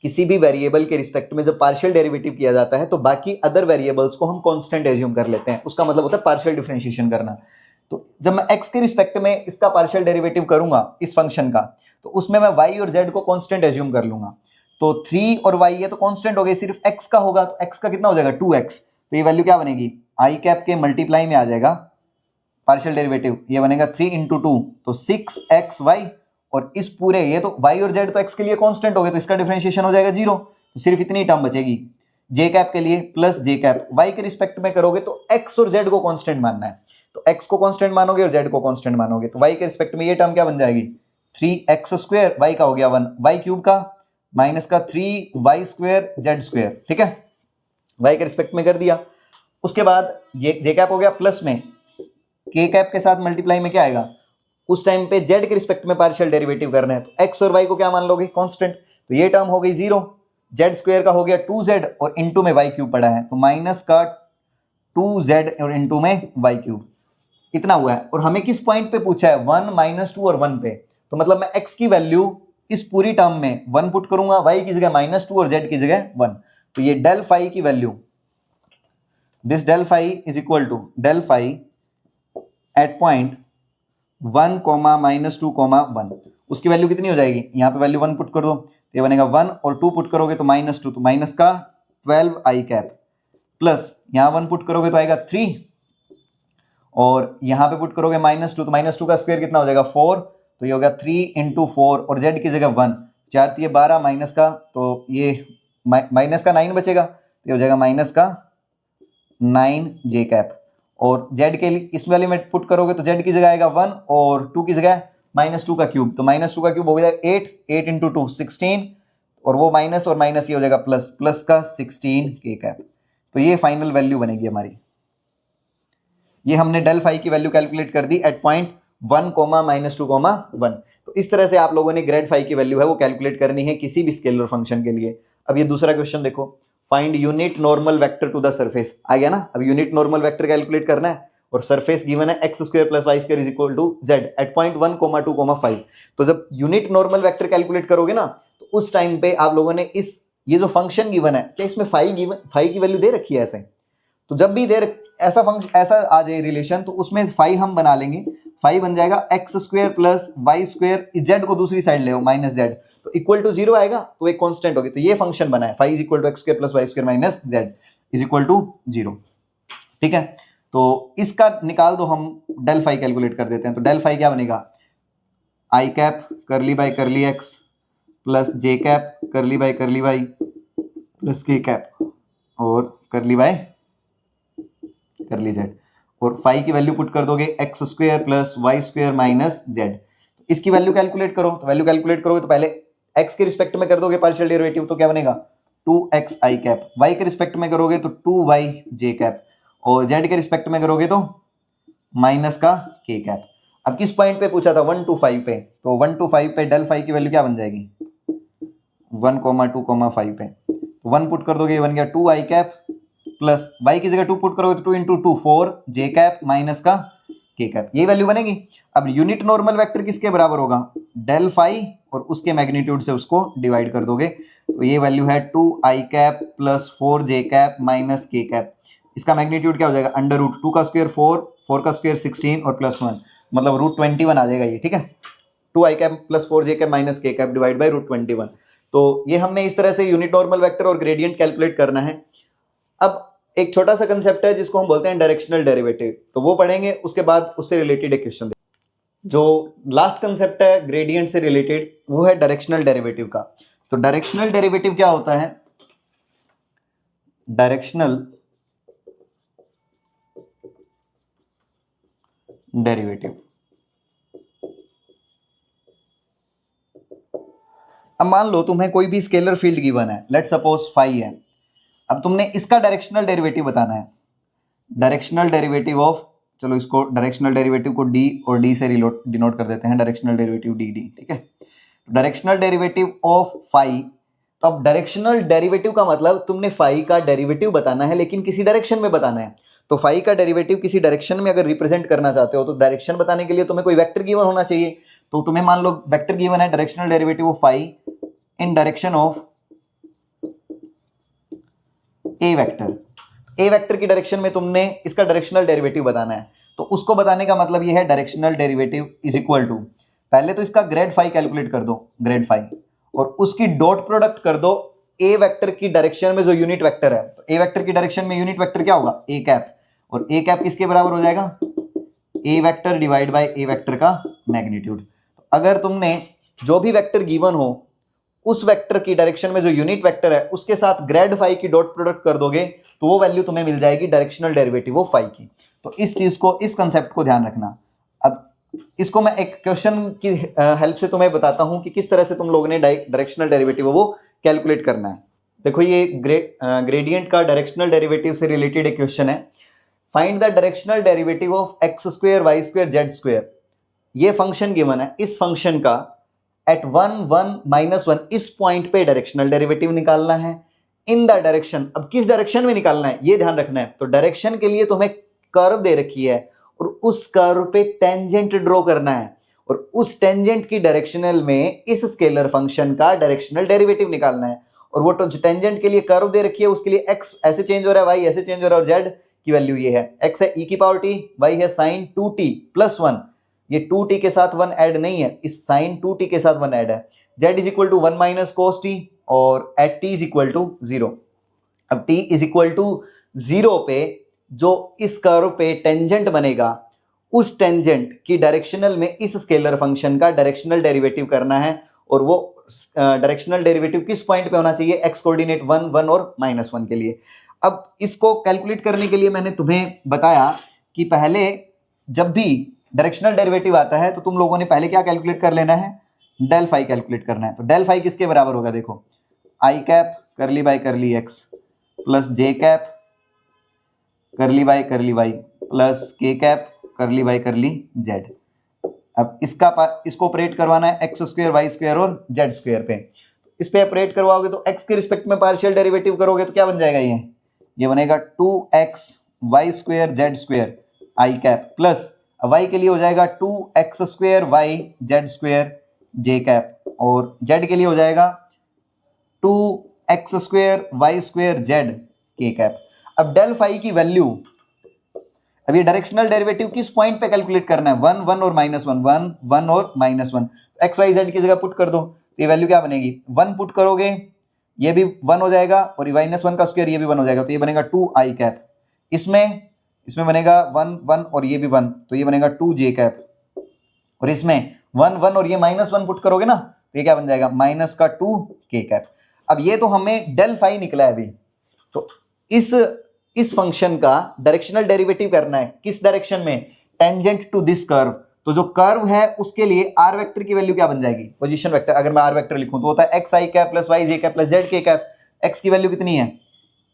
किसी भी वेरिएबल के रिस्पेक्ट में जब पार्शियल डेरिवेटिव किया जाता है तो बाकी अदर वेरिएबल्स को हम कांस्टेंट एज्यूम कर लेते हैं, उसका मतलब होता है पार्शियल डिफरेंशिएशन करना। तो जब मैं x के रिस्पेक्ट में इसका पार्शियल डेरिवेटिव करूंगा इस फंक्शन का, तो उसमें मैं y और z को कांस्टेंट एज्यूम कर लूंगा। तो 3 और y है तो कांस्टेंट हो गए, सिर्फ x का होगा, तो x का कितना हो जाएगा 2x। तो ये वैल्यू क्या बनेगी, आई कैप के मल्टीप्लाई में आ जाएगा पार्शियल डेरिवेटिव, ये बनेगा 3 × 2 तो 6xy और इस पूरे ये तो y और z तो x के लिए कांस्टेंट हो गए, तो इसका डिफरेंशिएशन हो जाएगा 0, तो सिर्फ इतनी टर्म बचेगी। j कैप के लिए प्लस j कैप, y के रिस्पेक्ट में करोगे तो x और z को कांस्टेंट मानना है, तो x को कांस्टेंट मानोगे और z को कांस्टेंट मानोगे, तो y के रिस्पेक्ट में ये टर्म क्या बन जाएगी 3x स्क्वायर, y का हो गया 1, y क्यूब का माइनस का 3y स्क्वायर z स्क्वायर, ठीक है, y के रिस्पेक्ट में कर दिया। उसके बाद j कैप हो गया प्लस में k कैप के साथ मल्टीप्लाई में क्या आएगा, उस टाइम पे z के रिस्पेक्ट में पार्शियल डेरिवेटिव करना है, तो x और y को क्या मान लोगे कांस्टेंट, तो ये टर्म हो गई 0, z स्क्वायर का हो गया 2z और इनटू में y क्यूब पड़ा है, तो माइनस का 2z और इनटू में y क्यूब, इतना हुआ है। और हमें किस पॉइंट पे पूछा है 1 -2 और 1 पे, तो मतलब मैं x की वैल्यू इस पूरी टर्म में 1 पुट करूंगा, y की जगह -2 और z की जगह 1, तो ये डेल फाई की value, this del phi is equal to del phi at point 1, -2, 1, उसकी वैल्यू कितनी हो जाएगी, यहाँ पे वैल्यू 1 पुट कर दो, तो ये बनेगा 1 और 2 पुट करोगे तो -2, तो माइनस का 12i कैप प्लस यहाँ 1 पुट करोगे तो आएगा 3 और यहाँ पे पुट करोगे -2, तो -2 का स्क्वायर कितना हो जाएगा 4, तो ये हो गया 3 × 4 और z की जगह 1, 4 × 12 माइनस का, तो ये माइनस का 9 बचेगा, तो ये हो जाएगा माइनस का 9j कैप, और z के लिए इस वाले में पुट करोगे तो z की जगह आएगा 1 और 2 की जगह -2 का क्यूब, तो -2 का क्यूब हो जाएगा 8, 8 × 2 16 और वो माइनस और माइनस ये हो जाएगा प्लस, प्लस का 16k कैप, तो ये फाइनल वैल्यू बनेगी हमारी। ये हमने डेल फाई की वैल्यू कैलकुलेट कर दी एट पॉइंट 1, -2, 1, तो इस तरह से आप लोगों ने ग्रेड फाई की वैल्यू है वो कैलकुलेट करनी है किसी भी स्केलर फंक्शन के लिए। अब ये दूसरा क्वेश्चन देखो, find unit normal vector to the surface, आ गया ना, अब यूनिट नॉर्मल वेक्टर कैलकुलेट करना है और सरफेस गिवन है x² + y² = z eight point 1, 2, 5, तो जब यूनिट नॉर्मल वेक्टर कैलकुलेट करोगे ना तो उस टाइम पे आप लोगों ने ये जो फंक्शन गिवन है, क्या इसमें फाई की वैल्यू दे रखी है ऐसे, तो जब भी ऐसा फंक्शन ऐसा आ जाए रिलेशन तो उसमें फाई हम बना लेंगे, फाई बन जाएगा x² + y², z को दूसरी साइड ले आओ -z, तो इक्वल टू 0 आएगा, तो एक कांस्टेंट होगी, तो ये फंक्शन बना है फाई = x² + y² - z = 0, ठीक है। तो इसका निकाल दो, हम डेल फाई कैलकुलेट कर देते हैं, तो डेल फाई क्या बनेगा i cap curly by curly x plus j cap curly by curly y plus k cap और करली बाय करली z, और फाई की वैल्यू पुट कर दोगे x² + y² - z, इसकी वैल्यू कैलकुलेट करो, तो वैल्यू कैलकुलेट करोगे तो पहले x के रिस्पेक्ट में कर दोगे पार्शियल डेरिवेटिव, तो क्या बनेगा 2xi कैप, y के रिस्पेक्ट में करोगे तो 2yj कैप और z के रिस्पेक्ट में करोगे तो माइनस का k कैप। अब किस पॉइंट पे पूछा था 1 to 5 पे, तो 1 to 5 पे डेल फाई की वैल्यू क्या बन जाएगी 1, 2, 5 पे, तो 1 पुट कर दोगे, ये बन गया 2i कैप प्लस y की जगह 2 पुट करोगे तो 2 × 2 4j कैप माइनस का k कैप, ये वैल्यू बनेगी। अब यूनिट नॉर्मल वेक्टर किसके बराबर होगा डेल फाई और उसके मैग्नीट्यूड से उसको डिवाइड कर दोगे, तो ये वैल्यू है 2i cap plus 4j cap minus k cap, इसका मैग्नीट्यूड क्या हो जाएगा √2 का स्क्वायर 4, 4 का स्क्वायर 16 और प्लस 1 मतलब √21 आ जाएगा ये, ठीक है, 2i cap plus 4j cap minus k cap divide by √21। तो ये हमने इस तरह से यूनिट नॉर्मल वेक्टर और ग्रेडियंट कैलकुलेट करना है। अब एक छोटा सा कंसेप्ट है जिसको हम बोलते हैं डायरेक्शनल डेरिवेटिव, तो वो पढ़ेंगे, उसके बाद उससे रिलेटेड एक क्वेश्चन। जो लास्ट कंसेप्ट है ग्रेडियंट से रिलेटेड वो है डायरेक्शनल डेरिवेटिव का। तो डायरेक्शनल डेरिवेटिव क्या होता है, डायरेक्शनल डेरिवेटिव, अब मान लो तुम्हें कोई भी स्केलर फील्ड गिवन है, लेट्स सपोज फाई है, अब तुमने इसका डायरेक्शनल डेरिवेटिव बताना है, डायरेक्शनल डेरिवेटिव ऑफ, चलो इसको डायरेक्शनल डेरिवेटिव को d और d से डिनोट कर देते हैं, डायरेक्शनल डेरिवेटिव dd, ठीक है, डायरेक्शनल डेरिवेटिव ऑफ फाई, तो अब डायरेक्शनल डेरिवेटिव का मतलब तुमने फाई का डेरिवेटिव बताना है लेकिन किसी डायरेक्शन में बताना है, तो फाई का डेरिवेटिव किसी डायरेक्शन में अगर रिप्रेजेंट करना चाहते हो तो डायरेक्शन बताने के लिए तुम्हें कोई वेक्टर गिवन होना चाहिए, तो तुम्हें मान लो वेक्टर गिवन है directional derivative of phi in direction of a vector, a vector की डायरेक्शन में तुमने इसका डायरेक्शनल डेरिवेटिव बताना है, तो उसको बताने का मतलब ये है directional derivative is equal to, पहले तो इसका ग्रेड फाई कैलकुलेट कर दो, ग्रेड फाई, और उसकी डॉट प्रोडक्ट कर दो ए वेक्टर की डायरेक्शन में जो यूनिट वेक्टर है, तो ए वेक्टर की डायरेक्शन में यूनिट वेक्टर क्या होगा ए कैप, और ए कैप किसके बराबर हो जाएगा ए vector divide by a vector का मैग्नीट्यूड। तो अगर तुमने जो भी वेक्टर गिवन हो उस वेक्टर की डायरेक्शन में जो यूनिट वेक्टर है उसके साथ ग्रेड फाई की डॉट प्रोडक्ट कर दोगे तो वो वैल्यू तुम्हें मिल जाएगी डायरेक्शनल डेरिवेटिव ऑफ फाई की। तो इस चीज को, इस कंसेप्ट को ध्यान रखना। अब इसको मैं एक क्वेश्चन की हेल्प से तुम्हें बताता हूं कि किस तरह से तुम लोगों ने डायरेक्शनल डेरिवेटिव वो कैलकुलेट करना है। देखो ये ग्रेडियंट का डायरेक्शनल डेरिवेटिव से रिलेटेड एक क्वेश्चन है। Find the directional derivative of x square y square z square. ये फंक्शन गिवन है, इस फंक्शन का एट 1 1 -1 इस पॉइंट पे डायरेक्शनल डेरिवेटिव निकालना है इन द डायरेक्शन। अब किस डायरेक्शन में निकालना है ये ध्यान रखना है। तो डायरेक्शन के लिए तुम्हें कर्व दे रखी है और उस कर्व पे टेंजेंट ड्रॉ करना है और उस टेंजेंट की डायरेक्शनल में इस स्केलर फंक्शन का डायरेक्शनल डेरिवेटिव निकालना है। और वो तो टेंजेंट के लिए कर्व दे रखी है उसके लिए x ऐसे चेंज हो रहा है, y ऐसे चेंज हो रहा है और z की वैल्यू ये है, x है e की पावर t, y है sin 2t प्लस 1। ये 2t के साथ 1 ऐड नहीं है, इस sin 2t के साथ 1 ऐड है। z is equal to 1 minus cos t और एट t इज इक्वल टू 0। अब t इज इक्वल टू 0 पे जो इस कर्व पे टेंजेंट बनेगा उस टेंजेंट की डायरेक्शनल में इस स्केलर फंक्शन का डायरेक्शनल डेरिवेटिव करना है। और वो डायरेक्शनल डेरिवेटिव किस पॉइंट पे होना चाहिए, x कोऑर्डिनेट 1 1 और -1 के लिए। अब इसको कैलकुलेट करने के लिए मैंने तुम्हें बताया कि पहले जब भी डायरेक्शनल डेरिवेटिव आता है तो तुम लोगों ने पहले क्या कैलकुलेट कर लेना है, डेल फाई कैलकुलेट करना है। तो डेल फाई किसके बराबर होगा, देखो i cap curly by curly x plus J cap curly by curly Y plus के cap curly by curly z. अब इसको ऑपरेट करवाना है एक्स स्क्वायर वाई स्क्वायर और जेड स्क्वायर पे। इस पे ऑपरेट करवाओगे तो एक्स के रिस्पेक्ट में पार्शियल डेरिवेटिव करोगे तो क्या बन जाएगा, ये बनेगा 2x y square z square i cap plus y के लिए हो जाएगा 2x square y z square j cap और जेड के लिए हो जाएगा 2x square y square z k cap. अब डेल फाई की वैल्यू, अब ये डायरेक्शनल डेरिवेटिव किस पॉइंट पे कैलकुलेट करना है, 1 1 और -1 1 1 और -1। एक्स वाई जेड की जगह पुट कर दो तो ये वैल्यू क्या बनेगी, 1 पुट करोगे ये भी 1 हो जाएगा और -1 का स्क्वायर ये भी 1 हो जाएगा तो ये बनेगा 2 आई कैप। इसमें बनेगा 1 1 और ये भी 1 तो ये बनेगा 2 जे कैप। और इसमें 1 1 और ये -1 पुट करोगे ना तो ये क्या बन जाएगा माइनस का 2 के कैप। अब ये तो हमें डेल फाई निकला है अभी। तो इस फंक्शन का डायरेक्शनल डेरिवेटिव करना है किस डायरेक्शन में, टेंजेंट टू दिस कर्व। तो जो कर्व है उसके लिए आर वेक्टर की वैल्यू क्या बन जाएगी, पोजीशन वेक्टर। अगर मैं आर वेक्टर लिखूं तो होता है x i cap plus Y j cap plus Z k cap. X की वैल्यू कितनी है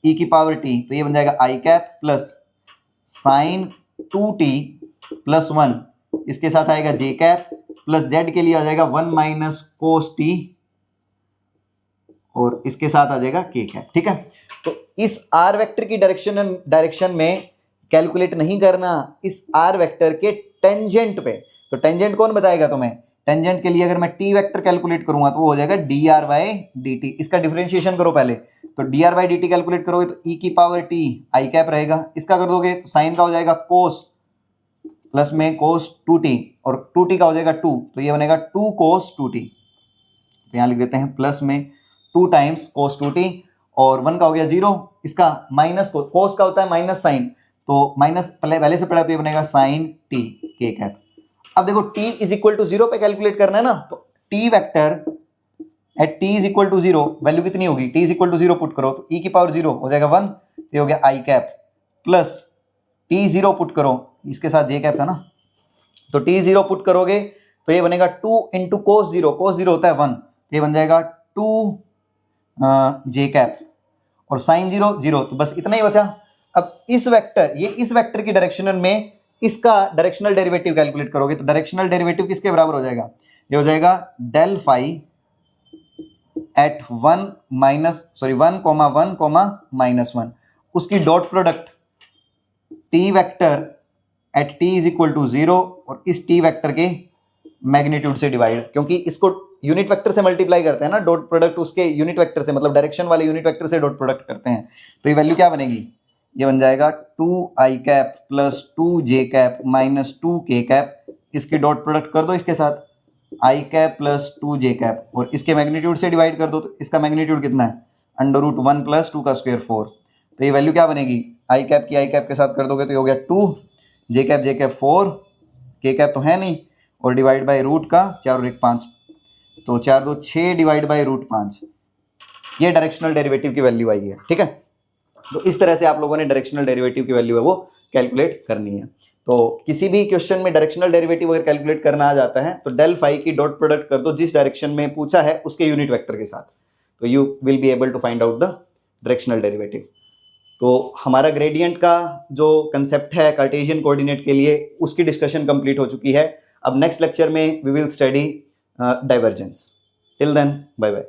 e की पावर t तो ये बन जाएगा i cap plus sine 2t plus 1, इसके साथ आएगा जे कैप प्लस जेड के लिए आ जाएगा 1 माइनस कोस t और इसके साथ आ जाएगा के कैप। ठीक है, तो इस आर वेक्टर की डायरेक्शन में कैलकुलेट नहीं करना, इस आर वेक्टर के टेंजेंट पे। तो टेंजेंट कौन बताएगा तुम्हें, टेंजेंट के लिए अगर मैं टी वेक्टर कैलकुलेट करूंगा तो वो हो जाएगा D R by D T. इसका डिफरेंशिएशन करो पहले, तो D R by D T calculate करोगे तो ई की पावर टी आई कैप रहेगा। इसका कर दोगे तो साइन का हो जाएगा कोस प्लस में कोस 2t और 2t का हो जाएगा 2 तो ये बनेगा 2 कोस 2t। तो यहाँ लिख देते हैं प्लस में 2 टाइम्स कोस 2t और 1 का हो गया 0, इसका माइनस कोस का होता है माइनस साइन तो माइनस पहले से पढ़ा तो ये बनेगा साइन t के कैप। अब देखो t इज इक्वल टू 0 पे कैलकुलेट करना है ना, तो t vector at t is equal to 0 value कितनी होगी, t is equal to 0 put करो तो e की पावर 0 हो जाएगा 1 ये हो गया आई कैप प्लस t 0 पुट करो, इसके साथ j कैप था ना तो t 0 पुट करोगे तो ये बनेगा 2 इंटू कोस 0, कोस 0 होता है 1 ये बन जाएगा 2 जे कैप और साइन 0 0 तो बस इतना ही बचा। अब इस वेक्टर की डायरेक्शनल में इसका डायरेक्शनल डेरिवेटिव कैलकुलेट करोगे तो डायरेक्शनल डेरिवेटिव किसके बराबर हो जाएगा, ये हो जाएगा del phi at 1 comma 1 comma -1 उसकी dot product t vector at t is equal to 0 और इस t वेक्टर के मैग्नीट्यूड से डिवाइड, क्योंकि इसको यूनिट वेक्टर से मल्टीप्लाई करते हैं ना, डॉट प्रोडक्ट उसके यूनिट वेक्टर से मतलब डायरेक्शन वाले यूनिट वेक्टर से डॉट प्रोडक्ट करते हैं तो ये वैल्यू क्या बनेगी, ये बन जाएगा 2 आई कैप प्लस 2 जे कैप माइनस 2 के कैप। इसकी डॉट प्रोडक्ट कर दो इसके साथ आई कैप प्लस 2 जे कैप और इसके मैग्नीट्यूड से डिवाइड कर दो तो इसका मैग्नीट्यूड कितना है √1 प्लस 2 का स्क्वायर 4 तो ये वैल्यू क्या बनेगी, आई कैप की आई कैप के साथ कर दोगे तो ये हो गया 2 जे कैप 4 के कैप तो है नहीं और डिवाइड बाई रूट का 4 और 1 5 तो 4 2 6 डिवाइड बाई √5, ये डायरेक्शनल डेरिवेटिव की वैल्यू आई है। ठीक है, तो इस तरह से आप लोगों ने डायरेक्शनल डेरिवेटिव की वैल्यू है वो कैलकुलेट करनी है। तो किसी भी क्वेश्चन में डायरेक्शनल डेरिवेटिव अगर कैलकुलेट करना आ जाता है तो डेल फाई की डॉट प्रोडक्ट कर दो जिस डायरेक्शन में पूछा है उसके यूनिट वेक्टर के साथ, तो you will be able to find out the directional derivative. तो हमारा ग्रेडियंट का जो कंसेप्ट है कार्टेशियन कोऑर्डिनेट के लिए उसकी डिस्कशन कंप्लीट हो चुकी है। अब नेक्स्ट लेक्चर में we will study divergence. Till then bye bye.